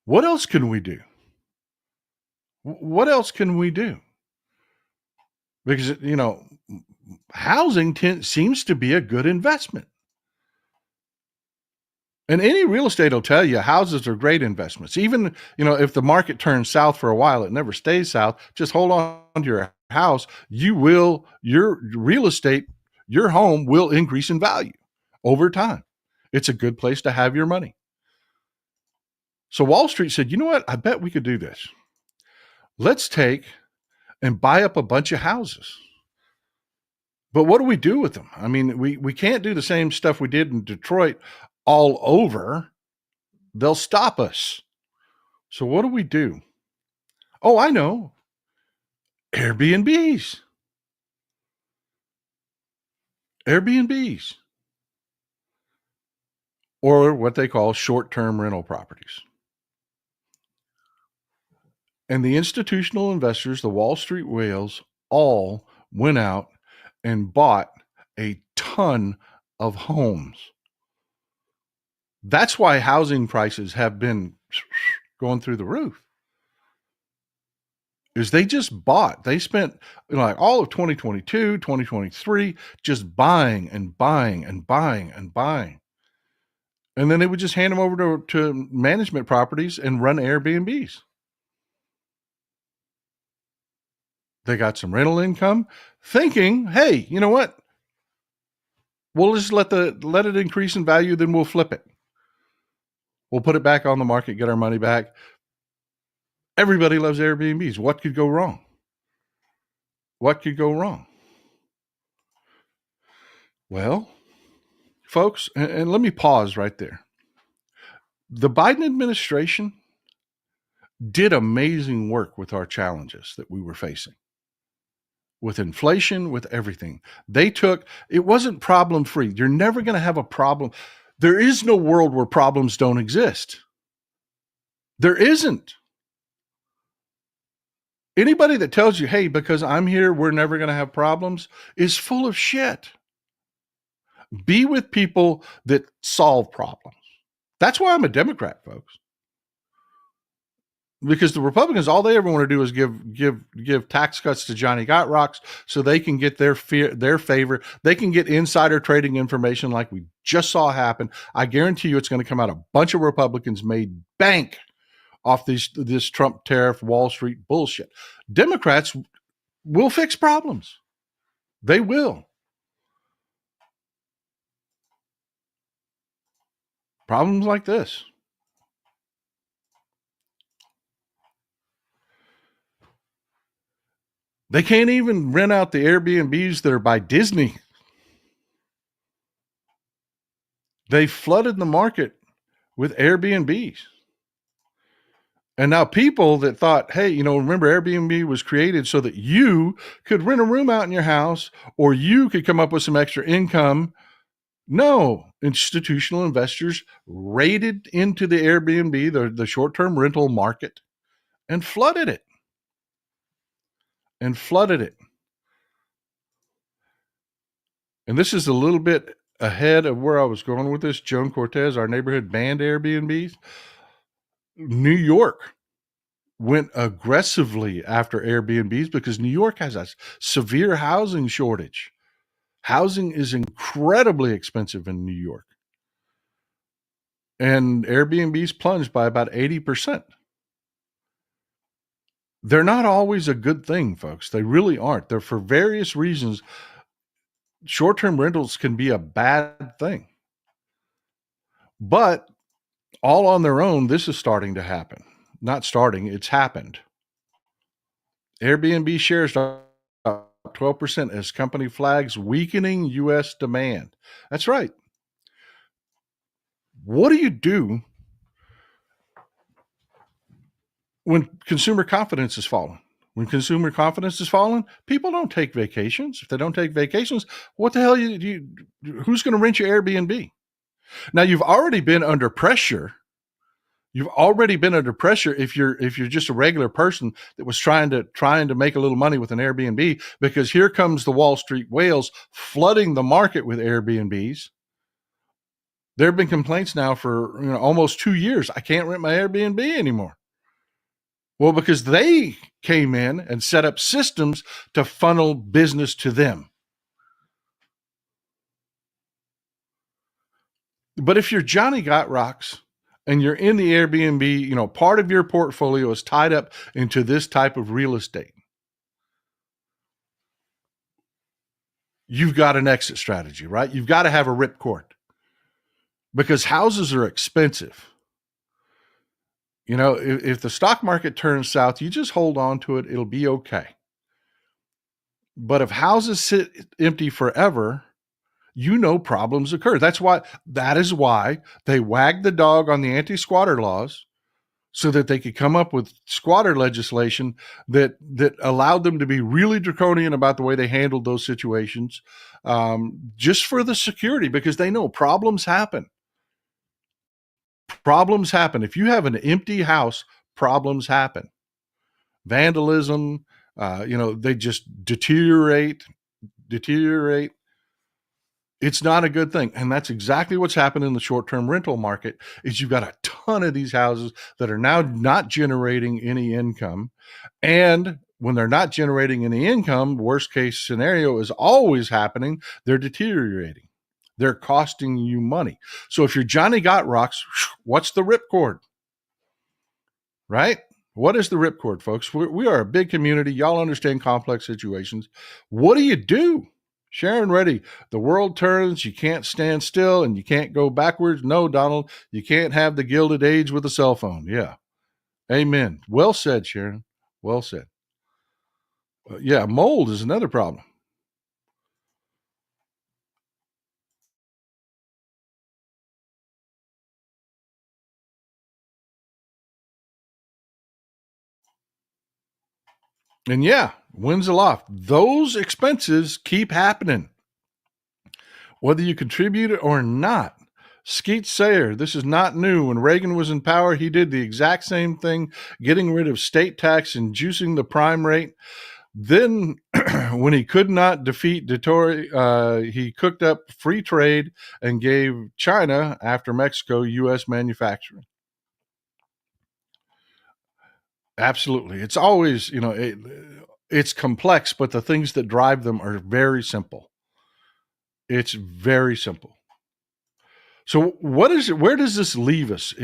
What else can we do? What else can we do? Because, housing seems to be a good investment. And any real estate will tell you houses are great investments. Even, if the market turns south for a while, it never stays south. Just hold on to your house. Your real estate, your home will increase in value over time. It's a good place to have your money. So Wall Street said, you know what? I bet we could do this. Let's take and buy up a bunch of houses. But what do we do with them? I mean, we can't do the same stuff we did in Detroit all over. They'll stop us. So what do we do? Oh, I know. Airbnbs. Or what they call short-term rental properties. And the institutional investors, the Wall Street whales, all went out and bought a ton of homes. That's why housing prices have been going through the roof. Is they just bought. They spent like all of 2022, 2023 just buying and buying and buying and buying. And then they would just hand them over to management properties and run Airbnbs. They got some rental income, thinking, hey, you know what? We'll just let it increase in value, then we'll flip it. We'll put it back on the market, get our money back. Everybody loves Airbnbs. What could go wrong? What could go wrong? Well, folks, and let me pause right there. The Biden administration did amazing work with our challenges that we were facing. With inflation, with everything. It wasn't problem free. You're never going to have a problem. There is no world where problems don't exist. There isn't. Anybody that tells you, hey, because I'm here, we're never going to have problems, is full of shit. Be with people that solve problems. That's why I'm a Democrat, folks. Because the Republicans, all they ever want to do is give tax cuts to Johnny Got Rocks so they can get their favor. They can get insider trading information like we just saw happen. I guarantee you, it's going to come out a bunch of Republicans made bank off this Trump tariff Wall Street bullshit. Democrats will fix problems. They will. Problems like this. They can't even rent out the Airbnbs that are by Disney. They flooded the market with Airbnbs. And now people that thought, hey, remember Airbnb was created so that you could rent a room out in your house or you could come up with some extra income. No, institutional investors raided into the Airbnb, the short-term rental market, and flooded it. And this is a little bit ahead of where I was going with this. Joan Cortez, our neighborhood, banned Airbnbs. New York went aggressively after Airbnbs because New York has a severe housing shortage. Housing is incredibly expensive in New York. And Airbnbs plunged by about 80%. They're not always a good thing, folks. They really aren't. They're for various reasons. Short-term rentals can be a bad thing. But all on their own, this is starting to happen. Not starting, it's happened. Airbnb shares up 12% as company flags weakening U.S. demand. That's right. What do you do when consumer confidence is falling? When consumer confidence is falling, people don't take vacations. If they don't take vacations, what the hell who's going to rent your Airbnb? Now, you've already been under pressure. You've already been under pressure if you're just a regular person that was trying to make a little money with an Airbnb, because here comes the Wall Street whales flooding the market with Airbnbs. There have been complaints now for almost 2 years. I can't rent my Airbnb anymore. Well, because they came in and set up systems to funnel business to them. But if you're Johnny Got Rocks and you're in the Airbnb, part of your portfolio is tied up into this type of real estate, you've got an exit strategy, right? You've got to have a ripcord because houses are expensive. If the stock market turns south, you just hold on to it. It'll be okay. But if houses sit empty forever, problems occur. That is why they wagged the dog on the anti-squatter laws so that they could come up with squatter legislation that allowed them to be really draconian about the way they handled those situations, just for the security, because they know problems happen. Problems happen. If you have an empty house, problems happen. Vandalism, they just deteriorate. It's not a good thing. And that's exactly what's happened in the short-term rental market. Is you've got a ton of these houses that are now not generating any income. And when they're not generating any income, worst case scenario is always happening. They're deteriorating. They're costing you money. So if you're Johnny Got Rocks, what's the ripcord? Right? What is the ripcord, folks? We are a big community. Y'all understand complex situations. What do you do? Sharon Reddy, the world turns, you can't stand still, and you can't go backwards. No, Donald, you can't have the Gilded Age with a cell phone. Yeah. Amen. Well said, Sharon. Well said. Yeah, mold is another problem. And yeah, wins aloft. Those expenses keep happening, whether you contribute it or not. Skeet Sayer, this is not new. When Reagan was in power, he did the exact same thing, getting rid of state tax and juicing the prime rate. Then when he could not defeat Detroit, he cooked up free trade and gave China, after Mexico, U.S. manufacturing. Absolutely. It's always, it's complex, but the things that drive them are very simple. It's very simple. So what is it? Where does this leave us?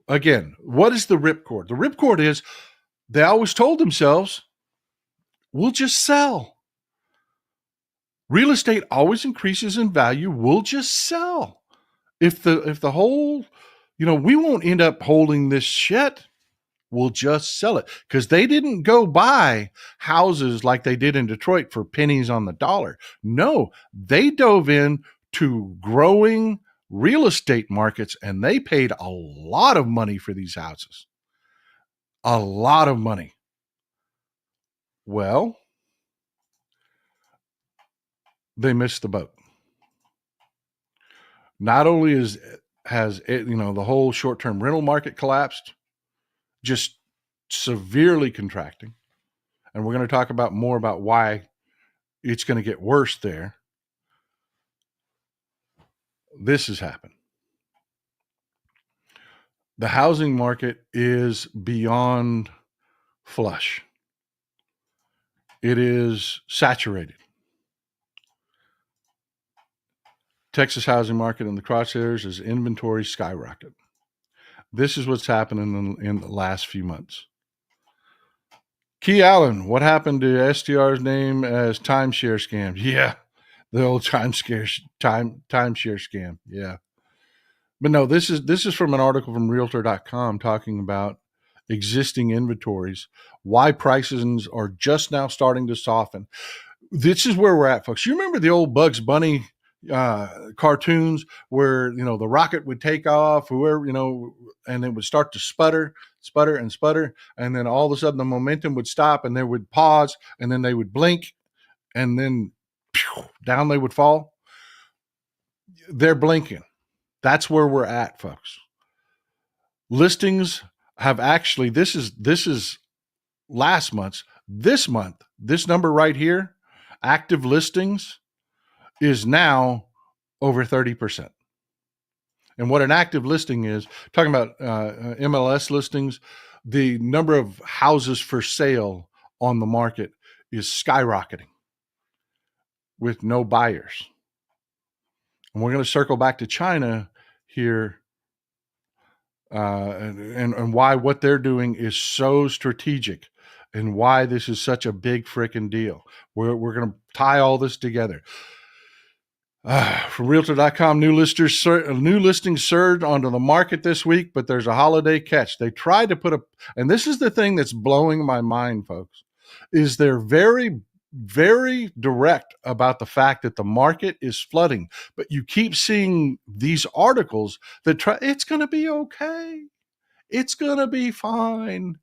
Again, what is the ripcord? The ripcord is they always told themselves, we'll just sell. Real estate always increases in value. We'll just sell. If the whole, we won't end up holding this shit. We'll just sell it, because they didn't go buy houses like they did in Detroit for pennies on the dollar. No, they dove in to growing real estate markets, and they paid a lot of money for these houses. A lot of money. Well, they missed the boat. Not only has it, the whole short-term rental market collapsed, just severely contracting. And we're going to talk about more about why it's going to get worse there. This has happened. The housing market is beyond flush. It is saturated. Texas housing market in the crosshairs as inventory skyrocket. This is what's happening in the last few months. Key Allen, what happened to STR's name as timeshare scam? Yeah, the old timeshare scam. Yeah. But no, this is from an article from Realtor.com talking about existing inventories, why prices are just now starting to soften. This is where we're at, folks. You remember the old Bugs Bunny cartoons where, the rocket would take off, and it would start to sputter, and then all of a sudden the momentum would stop and they would pause, and then they would blink, and then down they would fall. They're blinking. That's where we're at, folks. Listings have actually, this is last month's. This month, this number right here, active listings, is now over 30%. And what an active listing is, talking about MLS listings, the number of houses for sale on the market is skyrocketing with no buyers. And we're going to circle back to China here, and why what they're doing is so strategic, and why this is such a big freaking deal. We're going to tie all this together. From Realtor.com, new listings surged onto the market this week, but there's a holiday catch. They tried to put and this is the thing that's blowing my mind, folks, is they're very, very direct about the fact that the market is flooding. But you keep seeing these articles that it's going to be okay. It's going to be fine.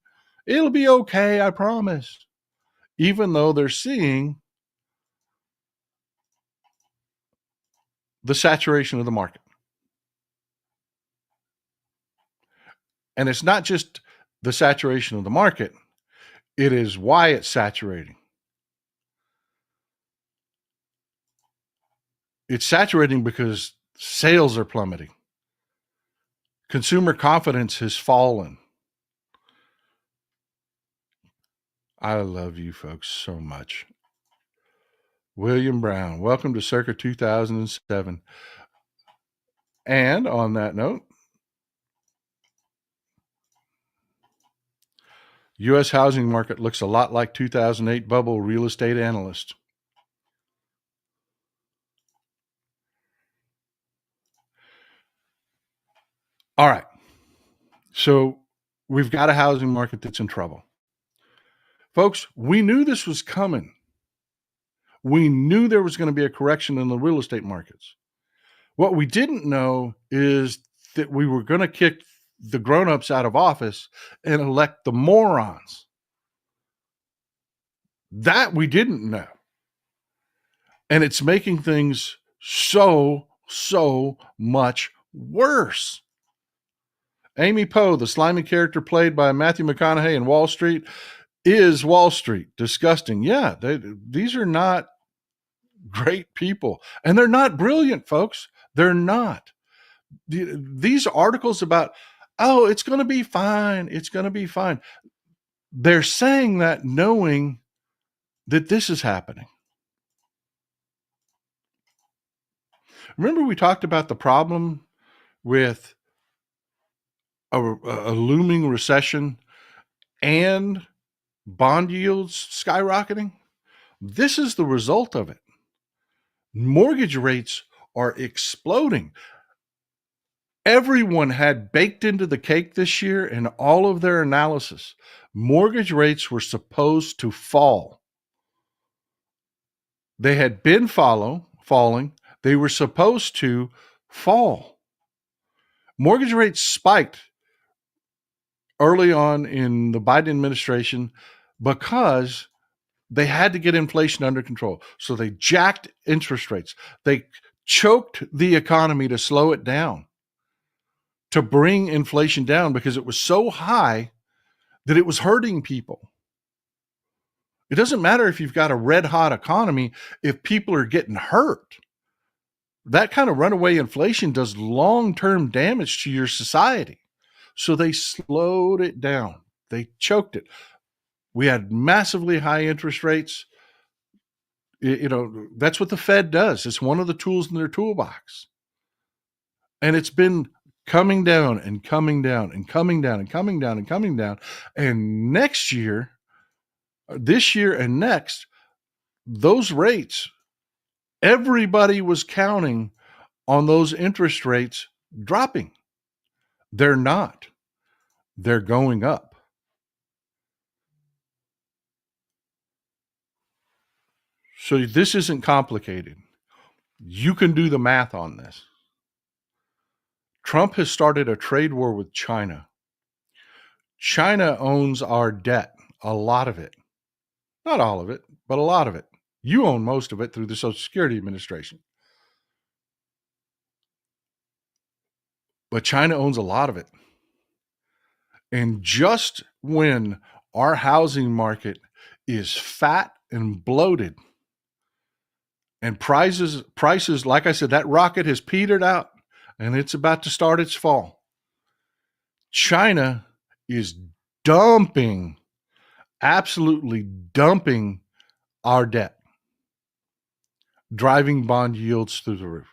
It'll be okay, I promise. Even though they're seeing the saturation of the market. And it's not just the saturation of the market, it is why it's saturating. It's saturating because sales are plummeting. Consumer confidence has fallen. I love you folks so much. William Brown, welcome to Circa 2007. And on that note, U.S. housing market looks a lot like 2008 bubble, real estate analyst. All right. So we've got a housing market that's in trouble. Folks, we knew this was coming. We knew there was going to be a correction in the real estate markets. What we didn't know is that we were going to kick the grown-ups out of office and elect the morons. That we didn't know. And it's making things so much worse. Amy Poe, the slimy character played by Matthew McConaughey in Wall Street, is Wall Street. Disgusting. Yeah, these are not great people. And they're not brilliant, folks. They're not. These articles about, oh, it's going to be fine. It's going to be fine. They're saying that knowing that this is happening. Remember, we talked about the problem with a looming recession and bond yields skyrocketing? This is the result of it. Mortgage rates are exploding. Everyone had baked into the cake this year in all of their analysis. Mortgage rates were supposed to fall. They had been falling. They were supposed to fall. Mortgage rates spiked early on in the Biden administration because they had to get inflation under control. So they jacked interest rates. They choked the economy to slow it down, to bring inflation down because it was so high that it was hurting people. It doesn't matter if you've got a red hot economy if people are getting hurt. That kind of runaway inflation does long-term damage to your society. So they slowed it down. They choked it. We had massively high interest rates. That's what the Fed does. It's one of the tools in their toolbox. And it's been coming down and coming down and coming down and coming down and coming down. And next year, this year and next, those rates, everybody was counting on those interest rates dropping. They're not. They're going up. So this isn't complicated. You can do the math on this. Trump has started a trade war with China. China owns our debt, a lot of it. Not all of it, but a lot of it. You own most of it through the Social Security Administration. But China owns a lot of it. And just when our housing market is fat and bloated, and prices, like I said, that rocket has petered out and it's about to start its fall. China is absolutely dumping our debt, driving bond yields through the roof,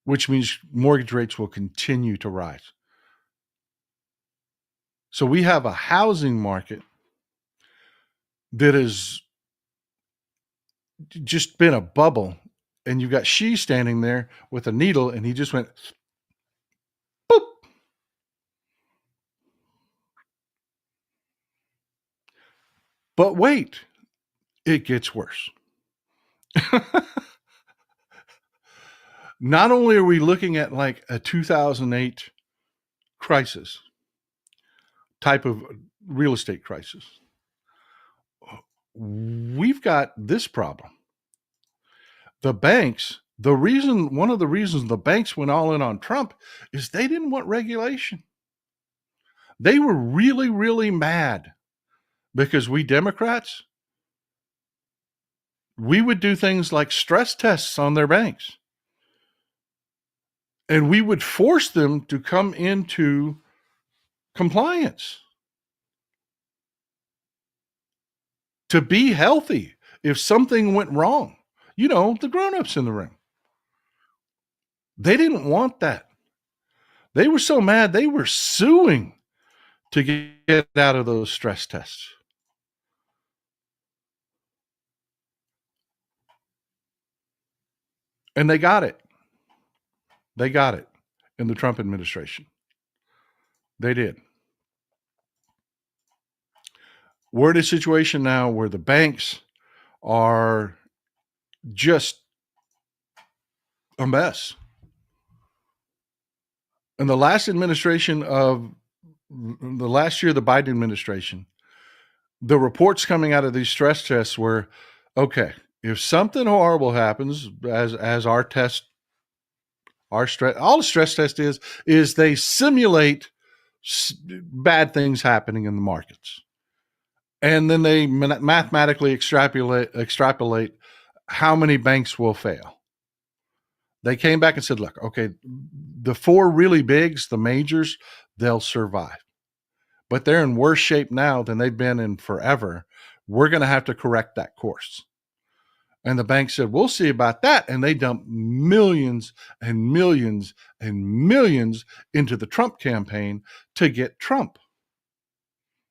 which means mortgage rates will continue to rise. So we have a housing market that has just been a bubble, and you've got Xi standing there with a needle, and he just went boop. But wait, it gets worse. Not only are we looking at like a 2008 crisis type of real estate crisis, we've got this problem. The banks, one of the reasons the banks went all in on Trump is they didn't want regulation. They were really, really mad because we Democrats, we would do things like stress tests on their banks. And we would force them to come into compliance, to be healthy if something went wrong. The grown-ups in the room. They didn't want that. They were so mad, they were suing to get out of those stress tests. And they got it. They got it in the Trump administration. They did. We're in a situation now where the banks are just a mess. In the last administration of the last year of the Biden administration, the reports coming out of these stress tests were, okay, if something horrible happens, as our test, all the stress test is they simulate bad things happening in the markets. And then they mathematically extrapolate how many banks will fail. They came back and said, look, okay, the four really bigs, the majors, they'll survive. But they're in worse shape now than they've been in forever. We're going to have to correct that course. And the bank said, we'll see about that. And they dumped millions and millions and millions into the Trump campaign to get Trump,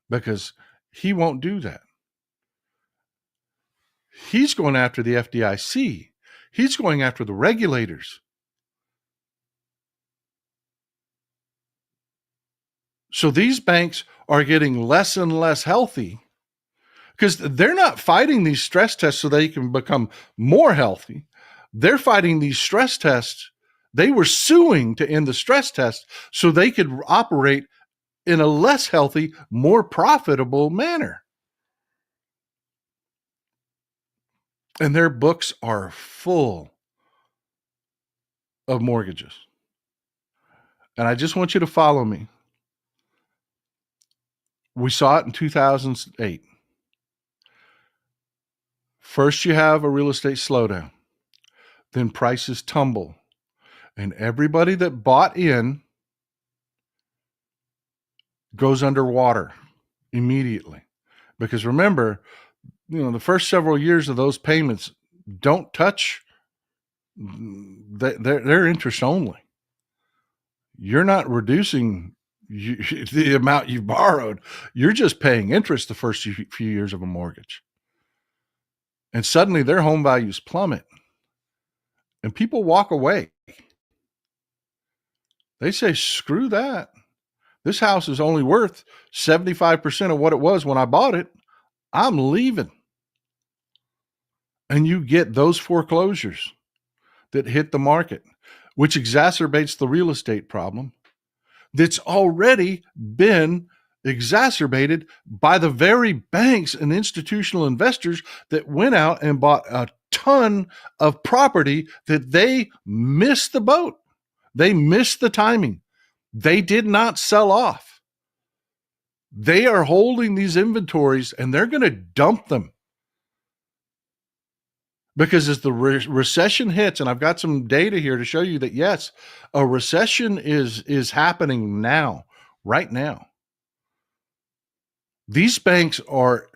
because he won't do that. He's going after the FDIC. He's going after the regulators. So these banks are getting less and less healthy because they're not fighting these stress tests so they can become more healthy. They're fighting these stress tests. They were suing to end the stress test so they could operate in a less healthy, more profitable manner. And their books are full of mortgages. And I just want you to follow me. We saw it in 2008. First, you have a real estate slowdown. Then prices tumble. And everybody that bought in goes underwater immediately. Because remember, the first several years of those payments don't touch, they're interest only. You're not reducing the amount you've borrowed. You're just paying interest the first few years of a mortgage. And suddenly their home values plummet. And people walk away. They say, screw that. This house is only worth 75% of what it was when I bought it. I'm leaving. And you get those foreclosures that hit the market, which exacerbates the real estate problem that's already been exacerbated by the very banks and institutional investors that went out and bought a ton of property that they missed the boat. They missed the timing. They did not sell off. They are holding these inventories and they're going to dump them. Because as the recession hits, and I've got some data here to show you that, yes, a recession is happening now, right now. These banks are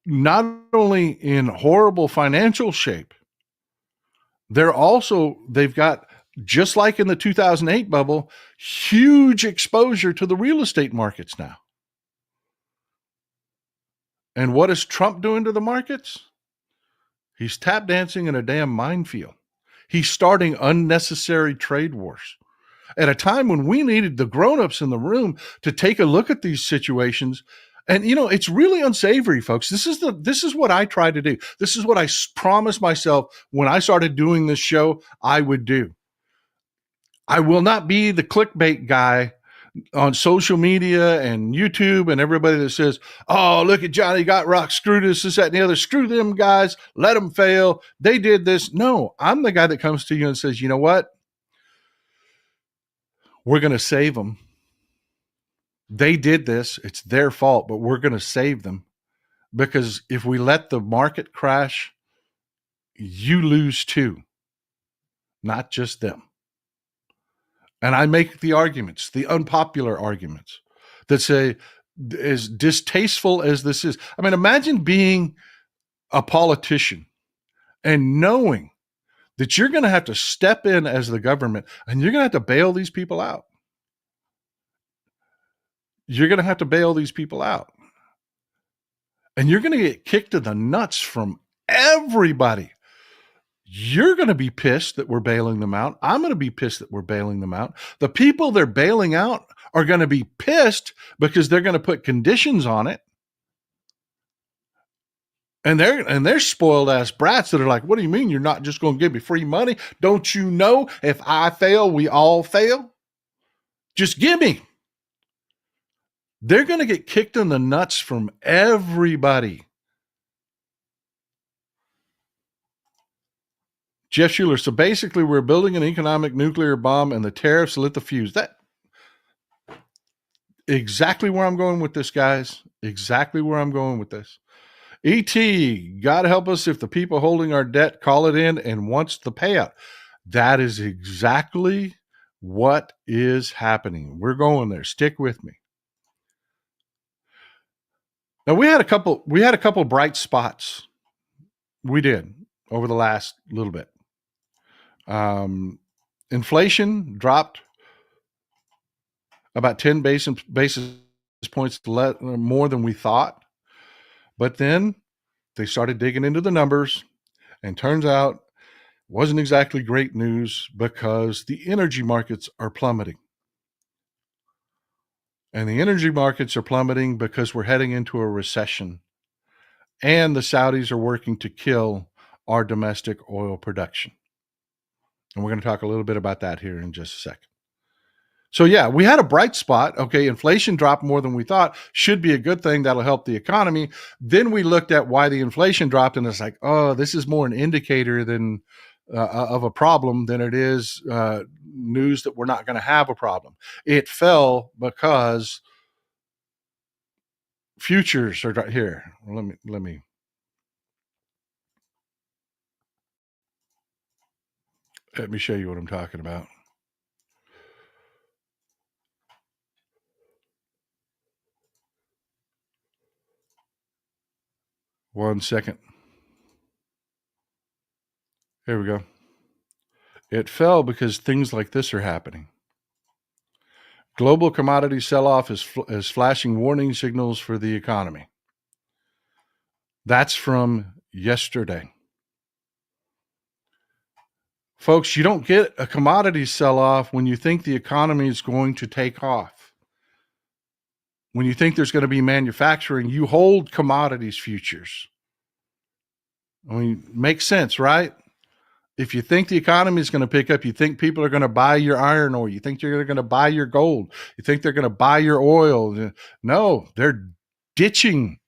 not only in horrible financial shape, they've got, just like in the 2008 bubble, huge exposure to the real estate markets now. And what is Trump doing to the markets? He's tap dancing in a damn minefield. He's starting unnecessary trade wars at a time when we needed the grown-ups in the room to take a look at these situations. And it's really unsavory, folks. This is what I try to do. This is what I promised myself when I started doing this show I would do. I will not be the clickbait guy on social media and YouTube and everybody that says, oh, look at Johnny got rock, screw this, that, and the other. Screw them guys. Let them fail. They did this. No, I'm the guy that comes to you and says, you know what? We're going to save them. They did this. It's their fault, but we're going to save them. Because if we let the market crash, you lose too, not just them. And I make the arguments, the unpopular arguments that say, as distasteful as this is, I mean, imagine being a politician and knowing that you're going to have to step in as the government and you're going to have to bail these people out. You're going to have to bail these people out. And you're going to get kicked in the nuts from everybody. You're going to be pissed that we're bailing them out. I'm going to be pissed that we're bailing them out. The people they're bailing out are going to be pissed because they're going to put conditions on it. And they're spoiled ass brats that are like, what do you mean you're not just going to give me free money? Don't you know if I fail, we all fail? Just give me. They're going to get kicked in the nuts from everybody. Jeff Schuler. So basically, we're building an economic nuclear bomb and the tariffs lit the fuse. exactly where I'm going with this, guys. Exactly where I'm going with this. ET, God help us if the people holding our debt call it in and wants the payout. That is exactly what is happening. We're going there. Stick with me. Now we had a couple bright spots. We did over the last little bit. Inflation dropped about 10 basis points more than we thought. But then they started digging into the numbers, and turns out it wasn't exactly great news because the energy markets are plummeting. And the energy markets are plummeting because we're heading into a recession. And the Saudis are working to kill our domestic oil production. And we're going to talk a little bit about that here in just a second. So, yeah, we had a bright spot. Okay, inflation dropped more than we thought. Should be a good thing. That'll help the economy. Then we looked at why the inflation dropped, and it's like, oh, this is more an indicator than of a problem than it is news that we're not going to have a problem. It fell because futures are here. Let me. Let me show you what I'm talking about. One second. Here we go. It fell because things like this are happening. Global commodity sell-off is flashing warning signals for the economy. That's from yesterday. Folks, you don't get a commodity sell-off when you think the economy is going to take off. When you think there's going to be manufacturing, you hold commodities futures. I mean, makes sense, right? If you think the economy is going to pick up, you think people are going to buy your iron ore, you think they're going to buy your gold, you think they're going to buy your oil. No, they're ditching.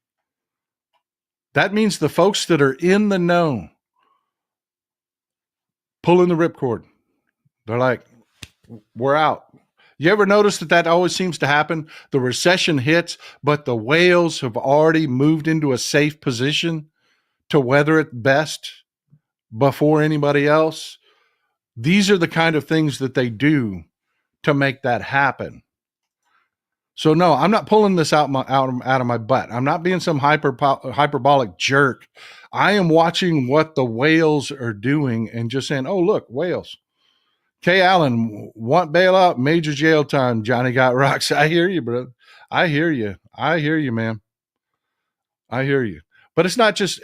That means the folks that are in the know pulling the ripcord. They're like, we're out. You ever notice that always seems to happen? The recession hits, but the whales have already moved into a safe position to weather it best before anybody else. These are the kind of things that they do to make that happen. So no, I'm not pulling this out of my butt. I'm not being some hyperbolic jerk. I am watching what the whales are doing and just saying, "Oh, look, whales." Kay Allen, want bailout, major jail time. Johnny got rocks. I hear you, bro. I hear you. I hear you, man. I hear you. But it's not just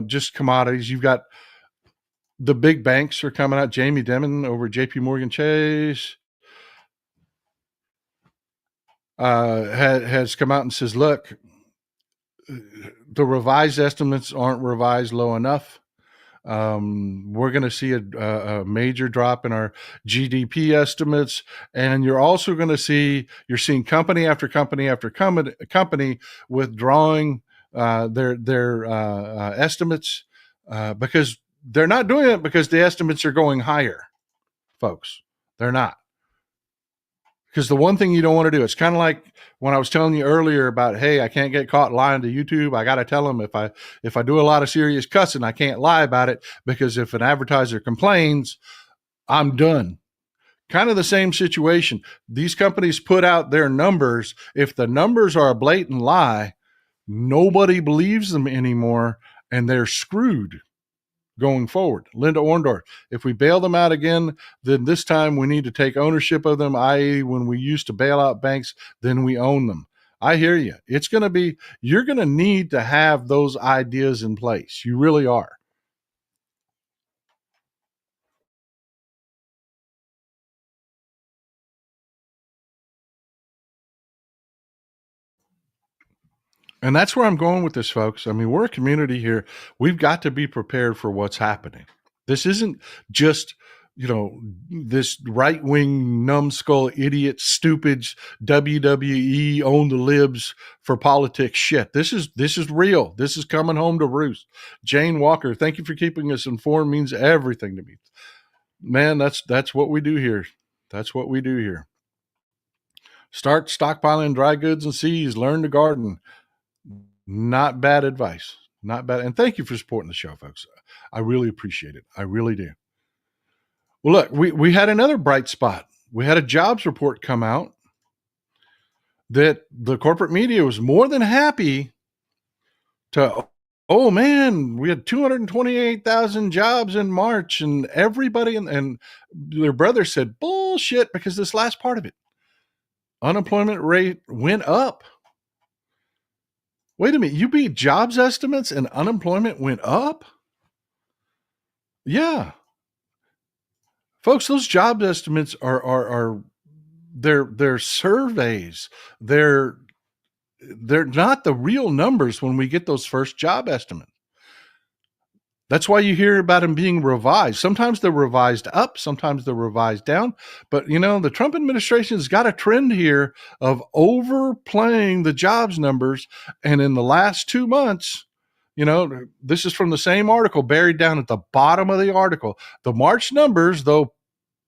just commodities. You've got the big banks are coming out. Jamie Dimon over JP Morgan Chase has come out and says, look, the revised estimates aren't revised low enough. We're going to see a major drop in our GDP estimates, and you're seeing company after company after company withdrawing their estimates because they're not doing it because the estimates are going higher, folks. They're not. Because the one thing you don't want to do, it's kind of like when I was telling you earlier about, hey, I can't get caught lying to YouTube. I got to tell them if I do a lot of serious cussing, I can't lie about it because if an advertiser complains, I'm done. Kind of the same situation. These companies put out their numbers. If the numbers are a blatant lie, nobody believes them anymore, and they're screwed going forward. Linda Orndorff, if we bail them out again, then this time we need to take ownership of them, i.e. when we used to bail out banks, then we own them. I hear you. You're going to need to have those ideas in place. You really are. And that's where I'm going with this, folks. I mean, we're a community here. We've got to be prepared for what's happening. This isn't just, this right wing numbskull idiot, stupid WWE own the libs for politics shit. This is real. This is coming home to roost. Jane Walker, thank you for keeping us informed. Means everything to me. Man, that's what we do here. That's what we do here. Start stockpiling dry goods and seeds. Learn to garden. Not bad advice. Not bad. And thank you for supporting the show, folks. I really appreciate it. I really do. Well, look, we had another bright spot. We had a jobs report come out that the corporate media was more than happy to, oh man, we had 228,000 jobs in March, and everybody and their brother said bullshit, because this last part of it, unemployment rate went up. Wait a minute, you beat jobs estimates and unemployment went up? Yeah. Folks, those job estimates are they're surveys. They're not the real numbers when we get those first job estimates. That's why you hear about them being revised. Sometimes they're revised up, sometimes they're revised down. But, the Trump administration has got a trend here of overplaying the jobs numbers. And in the last 2 months, this is from the same article, buried down at the bottom of the article. The March numbers, though,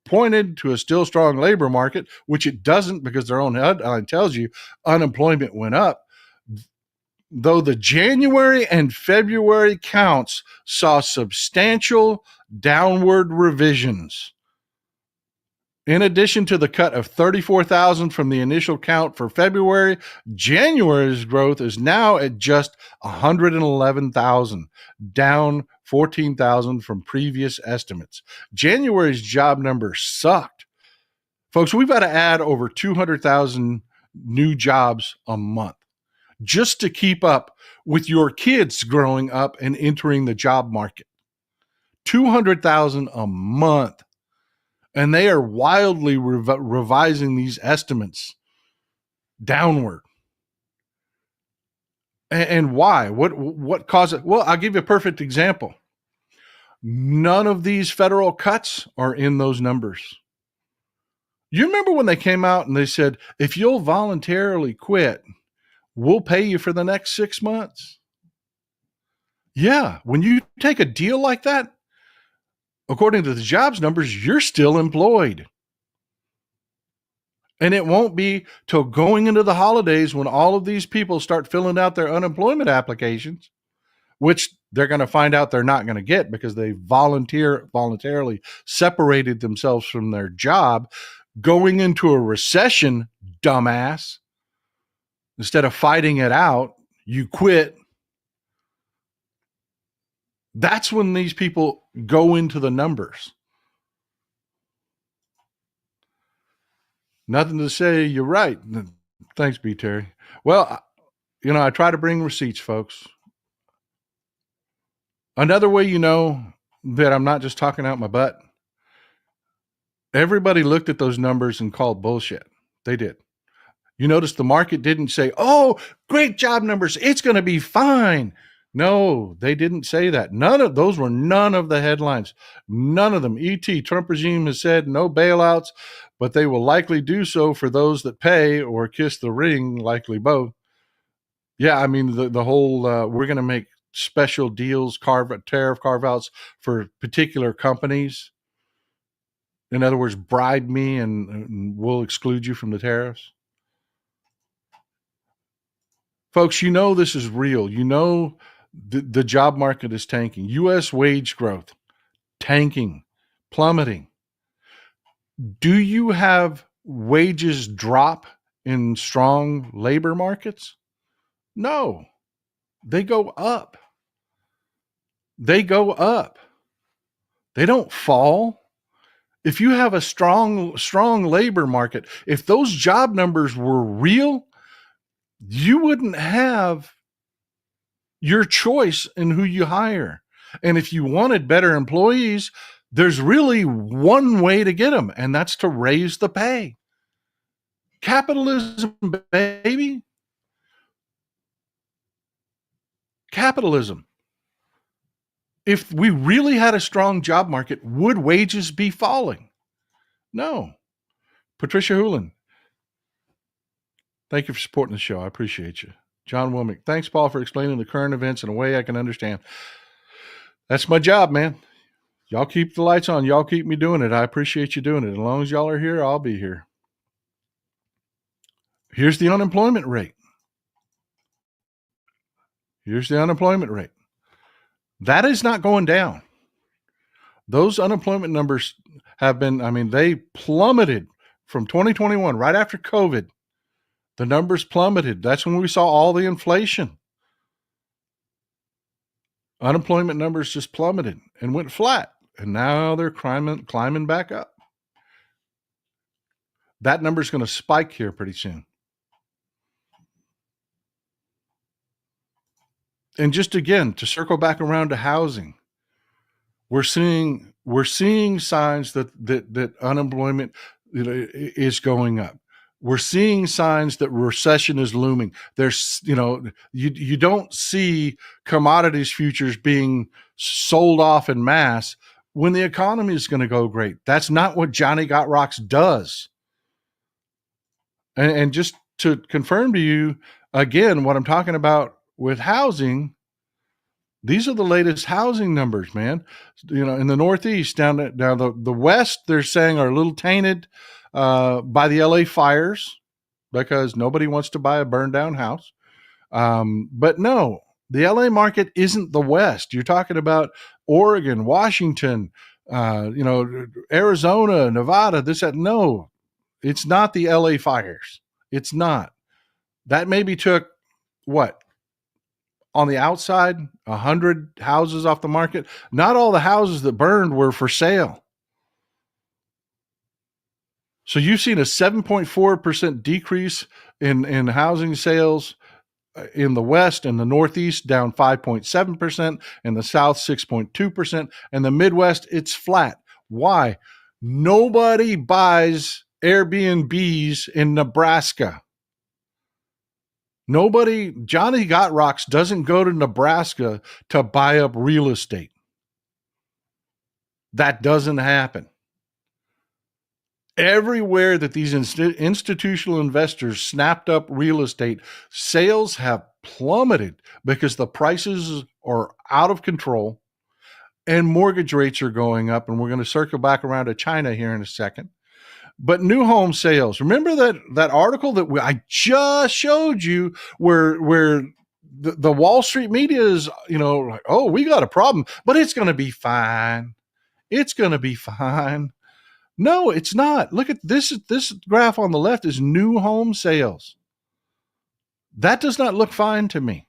pointed to a still strong labor market, which it doesn't, because their own headline tells you unemployment went up. Though the January and February counts saw substantial downward revisions. In addition to the cut of 34,000 from the initial count for February, January's growth is now at just 111,000, down 14,000 from previous estimates. January's job numbers sucked. Folks, we've got to add over 200,000 new jobs a month just to keep up with your kids growing up and entering the job market. 200,000 a month. And they are wildly revising these estimates downward. And why? What caused it? Well, I'll give you a perfect example. None of these federal cuts are in those numbers. You remember when they came out and they said, if you'll voluntarily quit, we'll pay you for the next 6 months. Yeah, when you take a deal like that, according to the jobs numbers, you're still employed. And it won't be till going into the holidays when all of these people start filling out their unemployment applications, which they're going to find out they're not going to get because they voluntarily separated themselves from their job. Going into a recession, dumbass. Instead of fighting it out, you quit. That's when these people go into the numbers. Nothing to say, you're right. Thanks, B. Terry. Well, I try to bring receipts, folks. Another way you know that I'm not just talking out my butt, everybody looked at those numbers and called bullshit. They did. You notice the market didn't say, oh, great job numbers, it's going to be fine. No, they didn't say that. None of the headlines. None of them. Trump regime has said no bailouts, but they will likely do so for those that pay or kiss the ring, likely both. Yeah, I mean, the whole, we're going to make special deals, tariff carve-outs for particular companies. In other words, bribe me and we'll exclude you from the tariffs. Folks, this is real. The job market is tanking. U.S. wage growth, tanking, plummeting. Do you have wages drop in strong labor markets? No. They go up. They don't fall. If you have a strong labor market, if those job numbers were real, you wouldn't have your choice in who you hire. And if you wanted better employees, there's really one way to get them, and that's to raise the pay. Capitalism, baby. Capitalism. If we really had a strong job market, would wages be falling? No. Patricia Houlihan, thank you for supporting the show. I appreciate you. John Womack, thanks, Paul, for explaining the current events in a way I can understand. That's my job, man. Y'all keep the lights on. Y'all keep me doing it. I appreciate you doing it. As long as y'all are here, I'll be here. Here's the unemployment rate. Here's the unemployment rate. That is not going down. Those unemployment numbers have been, they plummeted from 2021, right after COVID. The numbers plummeted. That's when we saw all the inflation. Unemployment numbers just plummeted and went flat. And now they're climbing back up. That number's going to spike here pretty soon. And just again, to circle back around to housing, we're seeing signs that unemployment is going up. We're seeing signs that recession is looming. There's, you don't see commodities futures being sold off in mass when the economy is going to go great. That's not what Johnny Got Rocks does. And just to confirm to you again, what I'm talking about with housing, these are the latest housing numbers, man. In the Northeast, down the West, they're saying are a little tainted by the LA fires because nobody wants to buy a burned down house. But no, the LA market isn't the West. You're talking about Oregon, Washington, Arizona, Nevada, that. No, it's not the LA fires. It's not. That maybe took what? On the outside, 100 houses off the market. Not all the houses that burned were for sale. So you've seen a 7.4% decrease in housing sales in the West, and the Northeast down 5.7%, in the South 6.2%, and the Midwest it's flat. Why? Nobody buys Airbnbs in Nebraska. Johnny Got Rocks doesn't go to Nebraska to buy up real estate. That doesn't happen. Everywhere that these institutional investors snapped up real estate, sales have plummeted because the prices are out of control and mortgage rates are going up. And we're going to circle back around to China here in a second. But new home sales, remember that article that I just showed you where the Wall Street media is, like, oh, we got a problem, but it's going to be fine. It's going to be fine. No, it's not. Look at this graph on the left is new home sales. That does not look fine to me.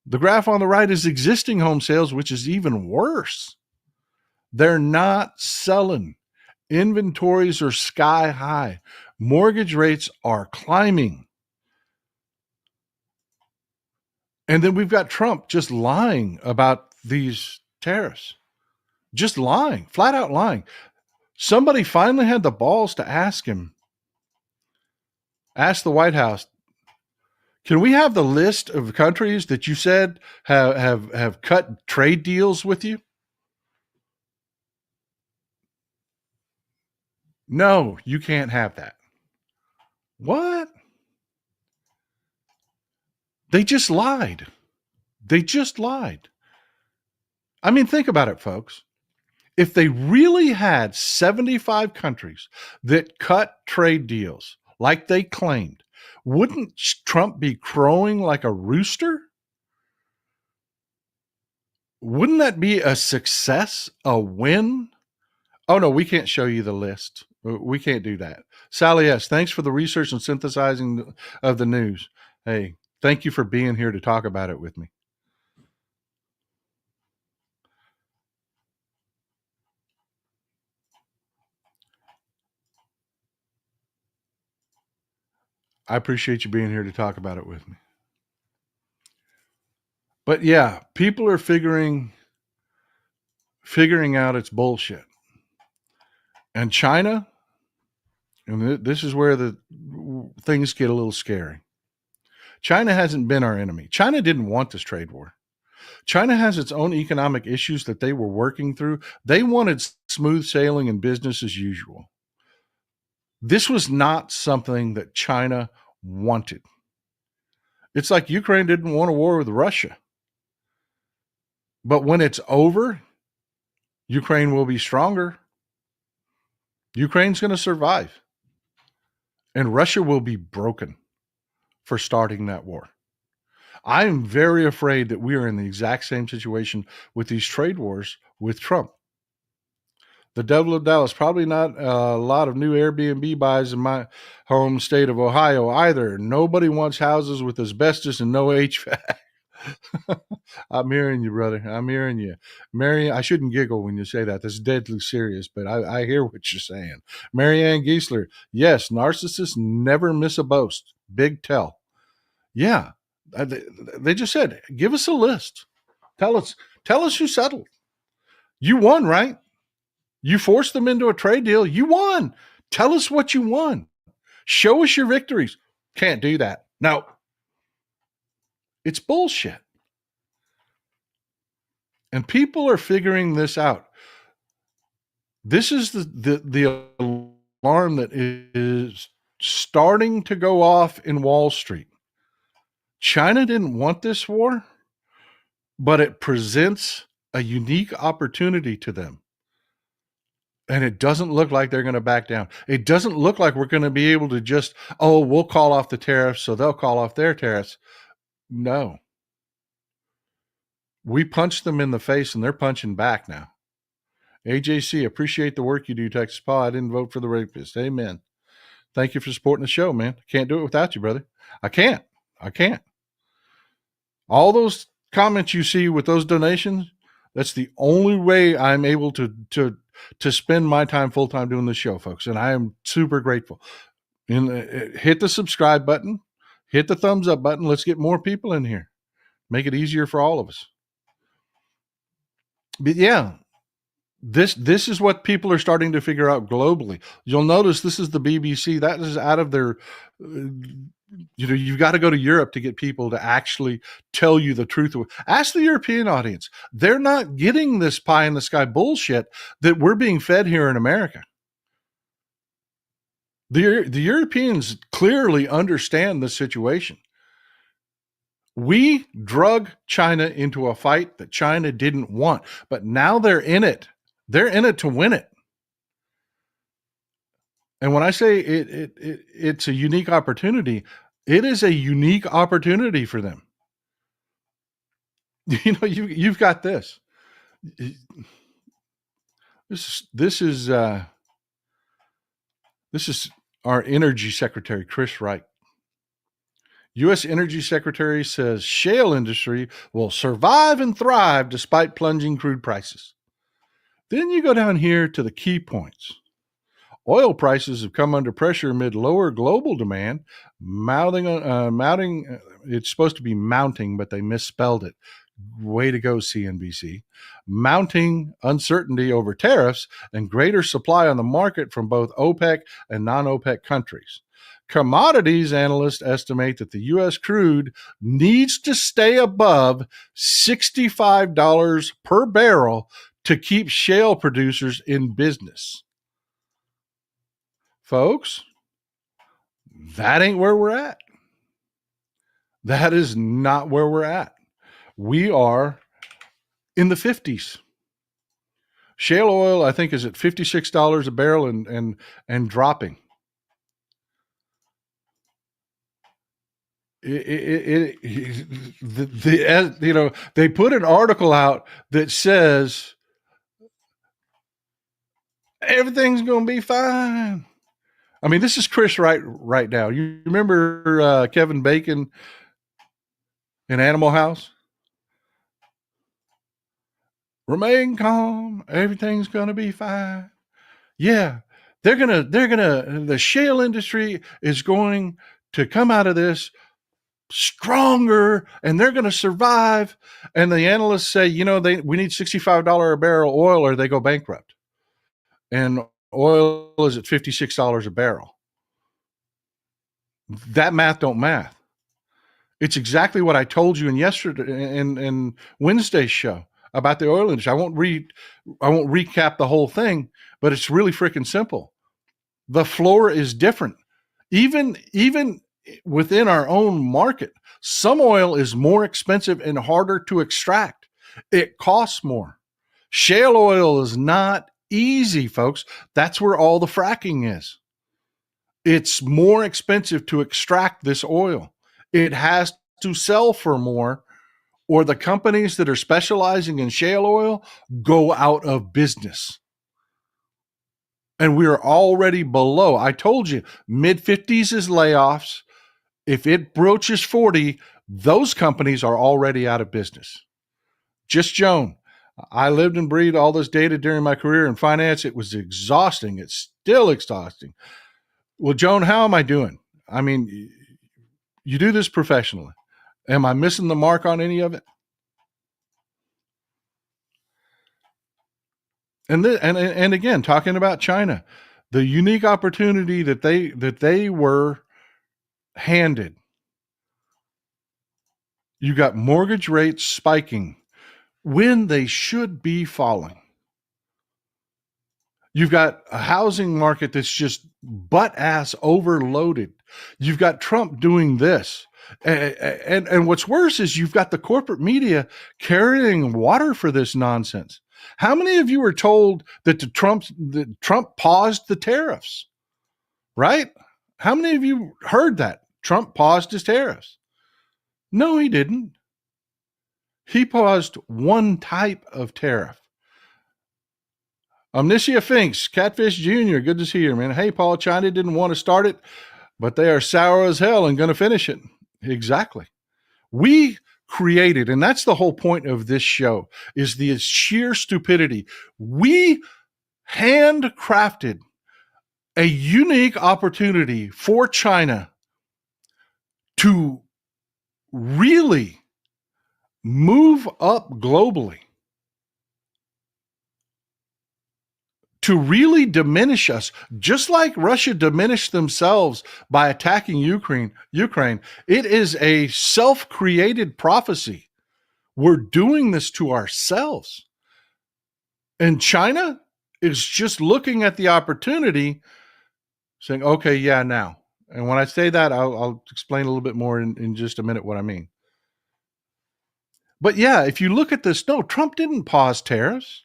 The graph on the right is existing home sales, which is even worse. They're not selling. Inventories are sky high. Mortgage rates are climbing. And then we've got Trump just lying about these tariffs. Just lying, flat out lying. Somebody finally had the balls to ask the White House, can we have the list of countries that you said have cut trade deals with you? No, you can't have that. What? They just lied. I mean, think about it, folks. If they really had 75 countries that cut trade deals like they claimed, wouldn't Trump be crowing like a rooster? Wouldn't that be a success, a win? Oh, no, we can't show you the list. We can't do that. Sally S., thanks for the research and synthesizing of the news. Hey, thank you for being here to talk about it with me. I appreciate you being here to talk about it with me. But yeah, people are figuring out it's bullshit. And China, and this is where the things get a little scary. China hasn't been our enemy. China didn't want this trade war. China has its own economic issues that they were working through. They wanted smooth sailing and business as usual. This was not something that China wanted. It's like Ukraine didn't want a war with Russia. But when it's over, Ukraine will be stronger. Ukraine's going to survive. And Russia will be broken for starting that war. I am very afraid that we are in the exact same situation with these trade wars with Trump. The devil of Dallas, probably not a lot of new Airbnb buys in my home state of Ohio either. Nobody wants houses with asbestos and no HVAC. I'm hearing you, brother. I'm hearing you. Mary, I shouldn't giggle when you say that. That's deadly serious, but I hear what you're saying. Marianne Giesler, yes, narcissists never miss a boast. Big tell. Yeah, they just said, give us a list. Tell us who settled. You won, right? You forced them into a trade deal. You won. Tell us what you won. Show us your victories. Can't do that. No. It's bullshit. And people are figuring this out. This is the alarm that is starting to go off in Wall Street. China didn't want this war, but it presents a unique opportunity to them. And it doesn't look like they're going to back down. It doesn't look like we're going to be able to just, we'll call off the tariffs, so they'll call off their tariffs. No. We punched them in the face, and they're punching back now. AJC, appreciate the work you do, Texas Paul. I didn't vote for the rapist. Amen. Thank you for supporting the show, man. Can't do it without you, brother. I can't. All those comments you see with those donations, that's the only way I'm able to spend my time full-time doing this show, folks. And I am super grateful. Hit the subscribe button. Hit the thumbs up button. Let's get more people in here. Make it easier for all of us. But yeah, this is what people are starting to figure out globally. You'll notice this is the BBC. That is out of their, you've got to go to Europe to get people to actually tell you the truth. Ask the European audience. They're not getting this pie in the sky bullshit that we're being fed here in America. The Europeans clearly understand the situation. We drug China into a fight that China didn't want, but now they're in it. They're in it to win it. And when I say it's a unique opportunity, it is a unique opportunity for them. You've got this. This is our Energy Secretary, Chris Wright. U.S. Energy Secretary says shale industry will survive and thrive despite plunging crude prices. Then you go down here to the key points. Oil prices have come under pressure amid lower global demand, mounting. It's supposed to be mounting, but they misspelled it. Way to go, CNBC. Mounting uncertainty over tariffs and greater supply on the market from both OPEC and non-OPEC countries. Commodities analysts estimate that the U.S. crude needs to stay above $65 per barrel to keep shale producers in business. Folks, that ain't where we're at. That is not where we're at. We are in the 50s. Shale oil, I think, is at $56 a barrel and dropping. They put an article out that says everything's going to be fine. I mean, this is Chris Wright right now. You remember Kevin Bacon in Animal House? Remain calm. Everything's going to be fine. Yeah, the shale industry is going to come out of this stronger, and they're going to survive. And the analysts say, we need $65 a barrel oil or they go bankrupt. And oil is at $56 a barrel. That math don't math. It's exactly what I told you in Wednesday's show about the oil industry. I won't recap the whole thing, but it's really freaking simple. The floor is different. Even within our own market, some oil is more expensive and harder to extract. It costs more. Shale oil is not easy, folks. That's where all the fracking is. It's more expensive to extract this oil. It has to sell for more, or the companies that are specializing in shale oil go out of business. And we're already below. I told you, mid 50s is layoffs. If it broaches 40, those companies are already out of business. Just Joan. I lived and breathed all this data during my career in finance. It was exhausting. It's still exhausting. Well, Joan, how am I doing? I mean, you do this professionally. Am I missing the mark on any of it? And again, talking about China, the unique opportunity that they were handed. You got mortgage rates spiking when they should be falling. You've got a housing market that's just butt ass overloaded. You've got Trump doing this. And what's worse is you've got the corporate media carrying water for this nonsense. How many of you were told that Trump paused the tariffs? Right? How many of you heard that Trump paused his tariffs? No, he didn't. He paused one type of tariff. Omniscia Finks, Catfish Jr., good to see you, man. Hey, Paul, China didn't want to start it, but they are sour as hell and going to finish it. Exactly. We created, and that's the whole point of this show, is the sheer stupidity. We handcrafted a unique opportunity for China to really move up globally, to really diminish us, just like Russia diminished themselves by attacking Ukraine. It is a self-created prophecy. We're doing this to ourselves. And China is just looking at the opportunity, saying, okay, yeah, now. And when I say that, I'll explain a little bit more in just a minute what I mean. But yeah, if you look at this, no, Trump didn't pause tariffs.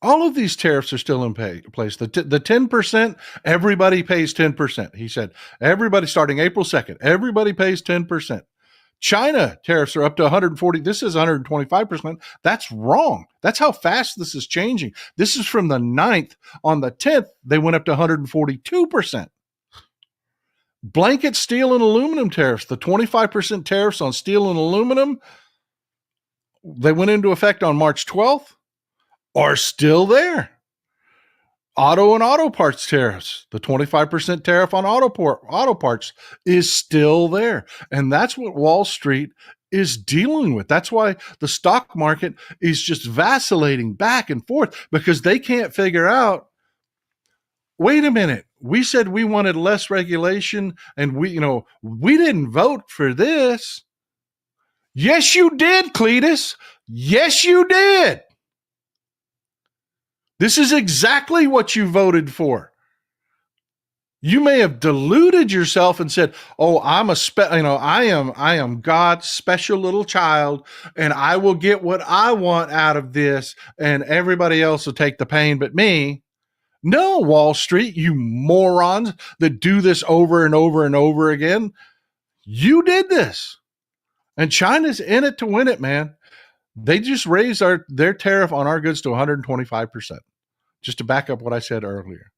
All of these tariffs are still in place. The 10%, everybody pays 10%. He said, everybody starting April 2nd, everybody pays 10%. China tariffs are up to 140. This is 125%. That's wrong. That's how fast this is changing. This is from the 9th. On the 10th, they went up to 142%. Blanket steel and aluminum tariffs, the 25% tariffs on steel and aluminum, they went into effect on March 12th, are still there. Auto and auto parts tariffs, the 25% tariff on auto parts is still there. And that's what Wall Street is dealing with. That's why the stock market is just vacillating back and forth, because they can't figure out, wait a minute, we said we wanted less regulation and we didn't vote for this. Yes, you did, Cletus. Yes, you did. This is exactly what you voted for. You may have deluded yourself and said, "Oh, I am God's special little child, and I will get what I want out of this, and everybody else will take the pain but me." No, Wall Street, you morons that do this over and over and over again. You did this. And China's in it to win it, man. They just raised their tariff on our goods to 125%. Just to back up what I said earlier.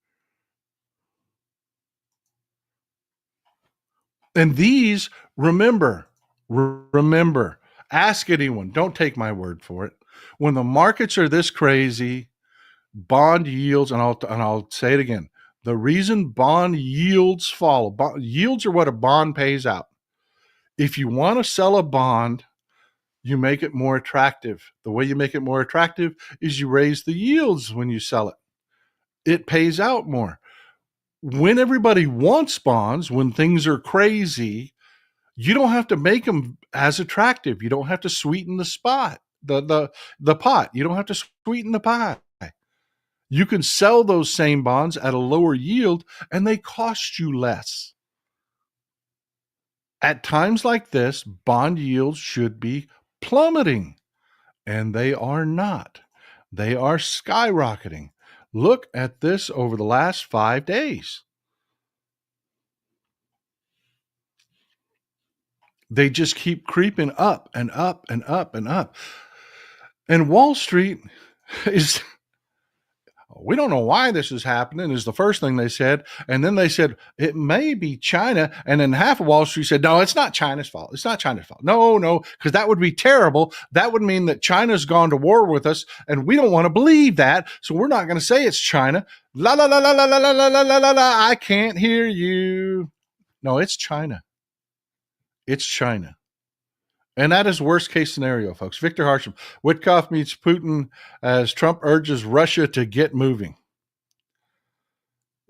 And these, remember, ask anyone. Don't take my word for it. When the markets are this crazy, bond yields, and I'll say it again, the reason bond yields fall, yields are what a bond pays out. If you want to sell a bond, you make it more attractive. The way you make it more attractive is you raise the yields when you sell it. It pays out more. When everybody wants bonds, when things are crazy, you don't have to make them as attractive. You don't have to sweeten the pot. You don't have to sweeten the pie. You can sell those same bonds at a lower yield and they cost you less. At times like this, bond yields should be plummeting, and they are not. They are skyrocketing. Look at this over the last 5 days. They just keep creeping up and up and up and up. And Wall Street is, we don't know why this is happening, is the first thing they said. And then they said, it may be China. And then half of Wall Street said, no, it's not China's fault. It's not China's fault. No, because that would be terrible. That would mean that China's gone to war with us. And we don't want to believe that. So we're not going to say it's China. La, la, la, la, la, la, la, la, la, la, la. I can't hear you. No, it's China. It's China. And that is worst case scenario, folks. Victor Harsham, Witkoff meets Putin as Trump urges Russia to get moving.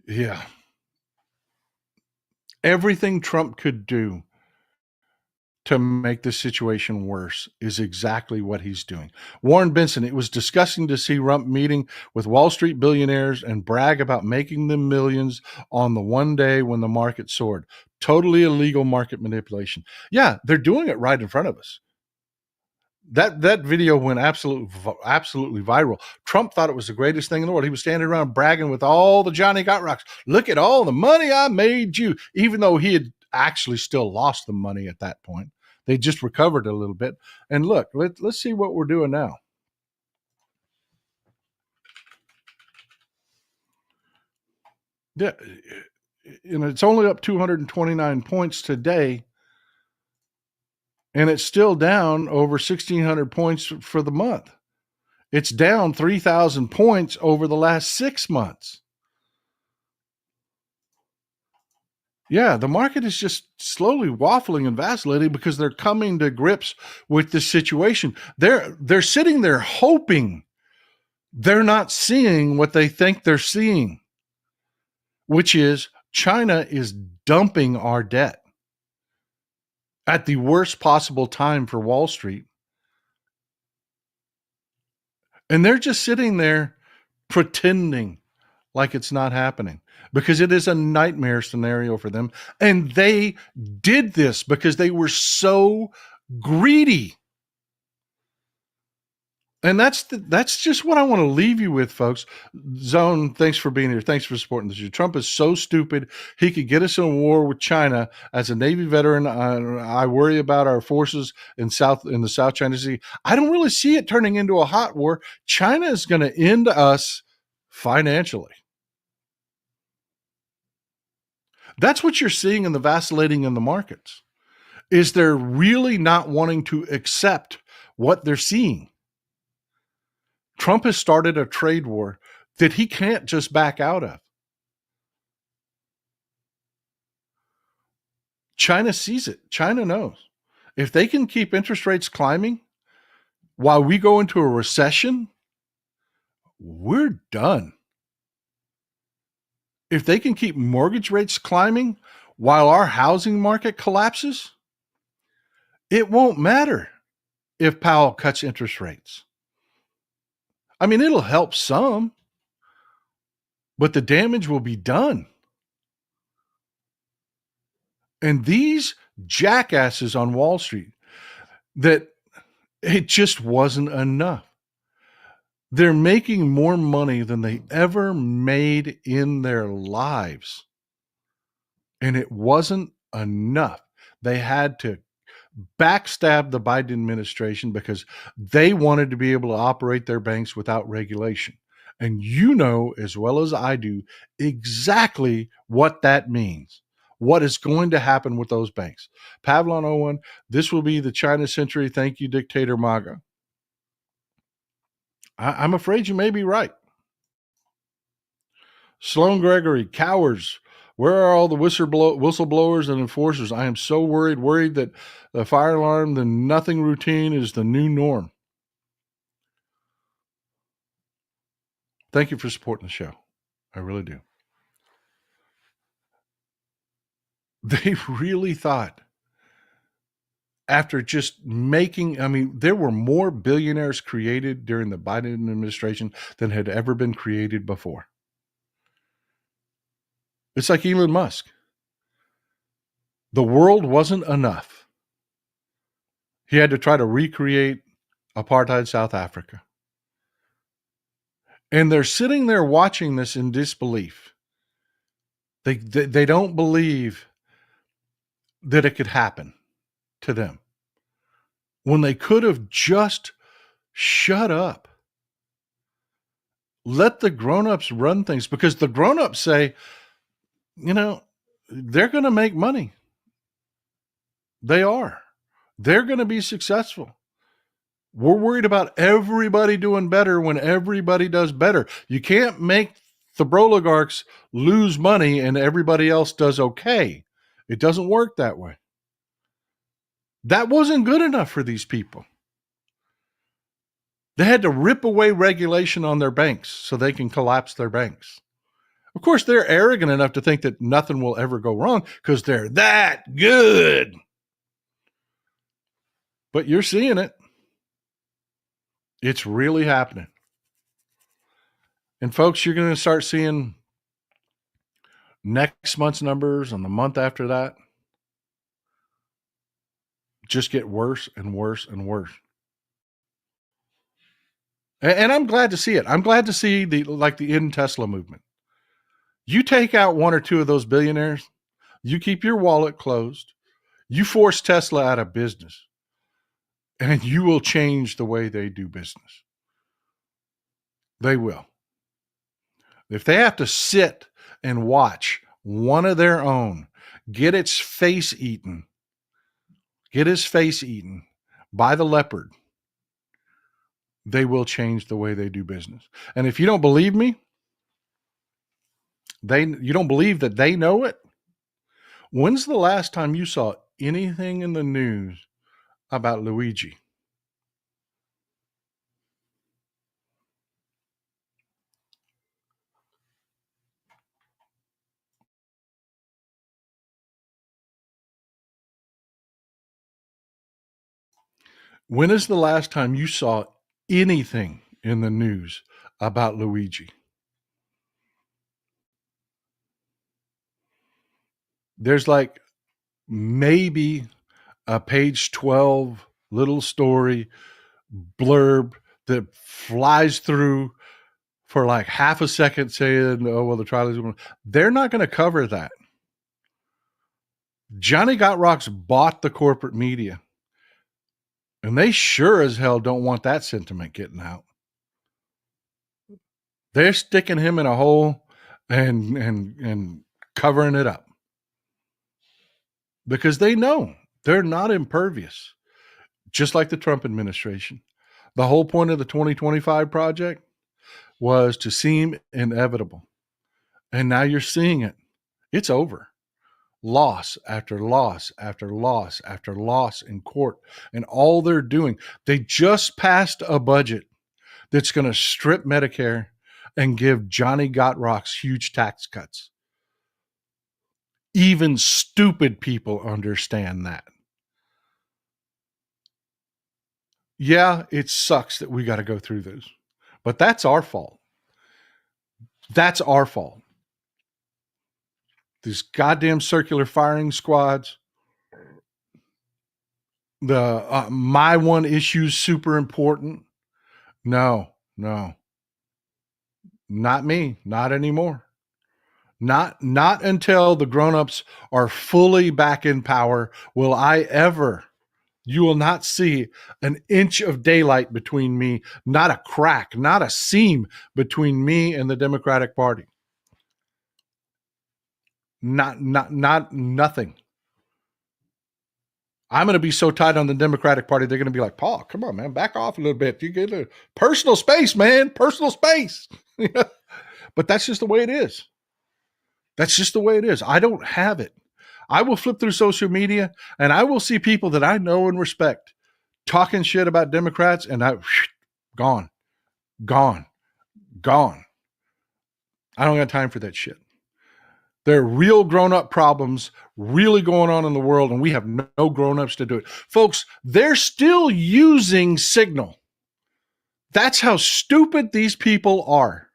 Yeah. Everything Trump could do to make the situation worse is exactly what he's doing. Warren Benson, it was disgusting to see Trump meeting with Wall Street billionaires and brag about making them millions on the one day when the market soared. Totally illegal market manipulation. Yeah, they're doing it right in front of us. That video went absolutely viral. Trump thought it was the greatest thing in the world. He was standing around bragging with all the Johnny Got Rocks. Look at all the money I made you, even though he had actually still lost the money at that point. They just recovered a little bit. And look, let's see what we're doing now. Yeah, it's only up 229 points today, and it's still down over 1,600 points for the month. It's down 3,000 points over the last 6 months. Yeah, the market is just slowly waffling and vacillating because they're coming to grips with this situation. They're sitting there hoping they're not seeing what they think they're seeing, which is China is dumping our debt at the worst possible time for Wall Street. And they're just sitting there pretending like it's not happening because it is a nightmare scenario for them. And they did this because they were so greedy. And that's just what I want to leave you with, folks. Zone, thanks for being here. Thanks for supporting this. Trump is so stupid. He could get us in a war with China. As a Navy veteran, I worry about our forces in the South China Sea. I don't really see it turning into a hot war. China is going to end us financially. That's what you're seeing in the vacillating in the markets, is they're really not wanting to accept what they're seeing. Trump has started a trade war that he can't just back out of. China sees it. China knows. If they can keep interest rates climbing while we go into a recession, we're done. If they can keep mortgage rates climbing while our housing market collapses, it won't matter if Powell cuts interest rates. I mean, it'll help some, but the damage will be done. And these jackasses on Wall Street, that it just wasn't enough. They're making more money than they ever made in their lives. And it wasn't enough. They had to backstab the Biden administration because they wanted to be able to operate their banks without regulation. And you know as well as I do exactly what that means. What is going to happen with those banks. Pavlon Owen, this will be the China century. Thank you, Dictator MAGA. I'm afraid you may be right. Sloan Gregory, cowards. Where are all the whistleblowers and enforcers? I am so worried that the fire alarm, the nothing routine is the new norm. Thank you for supporting the show. I really do. They really thought, after just there were more billionaires created during the Biden administration than had ever been created before. It's like Elon Musk. The world wasn't enough. He had to try to recreate apartheid South Africa. And they're sitting there watching this in disbelief. They don't believe that it could happen. to them when they could have just shut up. Let the grown-ups run things, because the grown-ups say, they're going to make money. They are. They're going to be successful. We're worried about everybody doing better when everybody does better. You can't make the oligarchs lose money and everybody else does okay. It doesn't work that way. That wasn't good enough for these people. They had to rip away regulation on their banks so they can collapse their banks. Of course, they're arrogant enough to think that nothing will ever go wrong because they're that good. But you're seeing it. It's really happening. And folks, you're going to start seeing next month's numbers and the month after that just get worse and worse and worse. And I'm glad to see it. I'm glad to see the in Tesla movement. You take out one or two of those billionaires, you keep your wallet closed, you force Tesla out of business, and you will change the way they do business. They will. If they have to sit and watch one of their own get its face eaten, get his face eaten by the leopard, they will change the way they do business. And if you don't believe me, you don't believe that they know it? When's the last time you saw anything in the news about Luigi? When is the last time you saw anything in the news about Luigi? There's like maybe a page 12 little story blurb that flies through for like half a second saying, oh, well, the trial is going. They're not going to cover that. Johnny Got Rocks bought the corporate media, and they sure as hell don't want that sentiment getting out. They're sticking him in a hole and covering it up because they know they're not impervious, just like the Trump administration. The whole point of the 2025 project was to seem inevitable. And now you're seeing it. It's over. Loss after loss after loss after loss in court. And all they're doing, they just passed a budget that's going to strip Medicare and give Johnny Got Rocks huge tax cuts. Even stupid people understand that. Yeah, it sucks that we got to go through this, but that's our fault. That's our fault. These goddamn circular firing squads, the my one issue super important. No, not me, not anymore. Not until the grown-ups are fully back in power will I ever. You will not see an inch of daylight between me, not a crack, not a seam between me and the Democratic Party. Not nothing. I'm going to be so tight on the Democratic Party, they're going to be like, Paul, come on, man, back off a little bit. You get a personal space, man, personal space. But that's just the way it is. That's just the way it is. I don't have it. I will flip through social media and I will see people that I know and respect talking shit about Democrats, and gone. I don't got time for that shit. There are real grown-up problems really going on in the world, and we have no grown-ups to do it. Folks, they're still using Signal. That's how stupid these people are.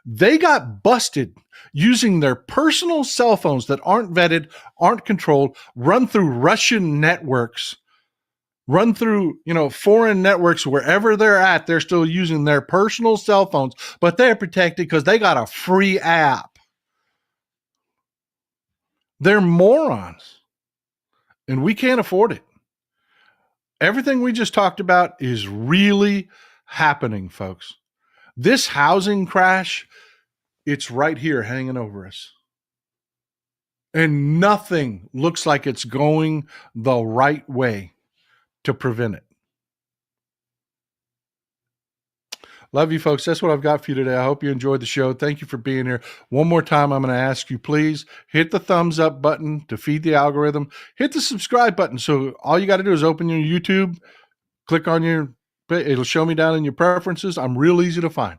They got busted using their personal cell phones that aren't vetted, aren't controlled, run through Russian networks, run through, foreign networks. Wherever they're at, they're still using their personal cell phones, but they're protected because they got a free app. They're morons. and we can't afford it. Everything we just talked about is really happening, folks. This housing crash, it's right here hanging over us. And nothing looks like it's going the right way to prevent it. Love you, folks. That's what I've got for you today. I hope you enjoyed the show. Thank you for being here. One more time, I'm going to ask you, please hit the thumbs up button to feed the algorithm. Hit the subscribe button. So all you got to do is open your YouTube, click on it'll show me down in your preferences. I'm real easy to find.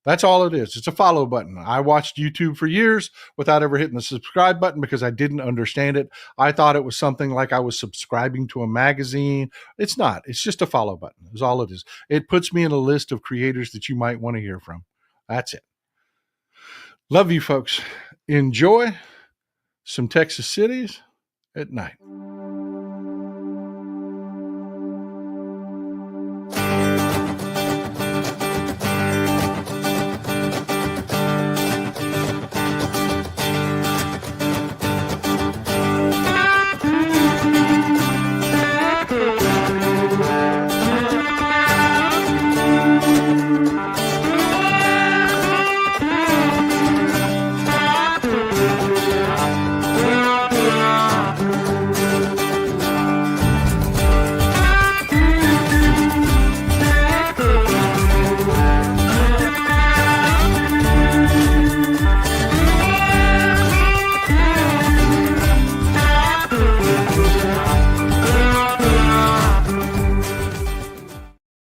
That's all it is. It's a follow button. I watched YouTube for years without ever hitting the subscribe button because I didn't understand it. I thought it was something like I was subscribing to a magazine. It's not. It's just a follow button. That's all it is. It puts me in a list of creators that you might want to hear from. That's it. Love you, folks. Enjoy some Texas cities at night.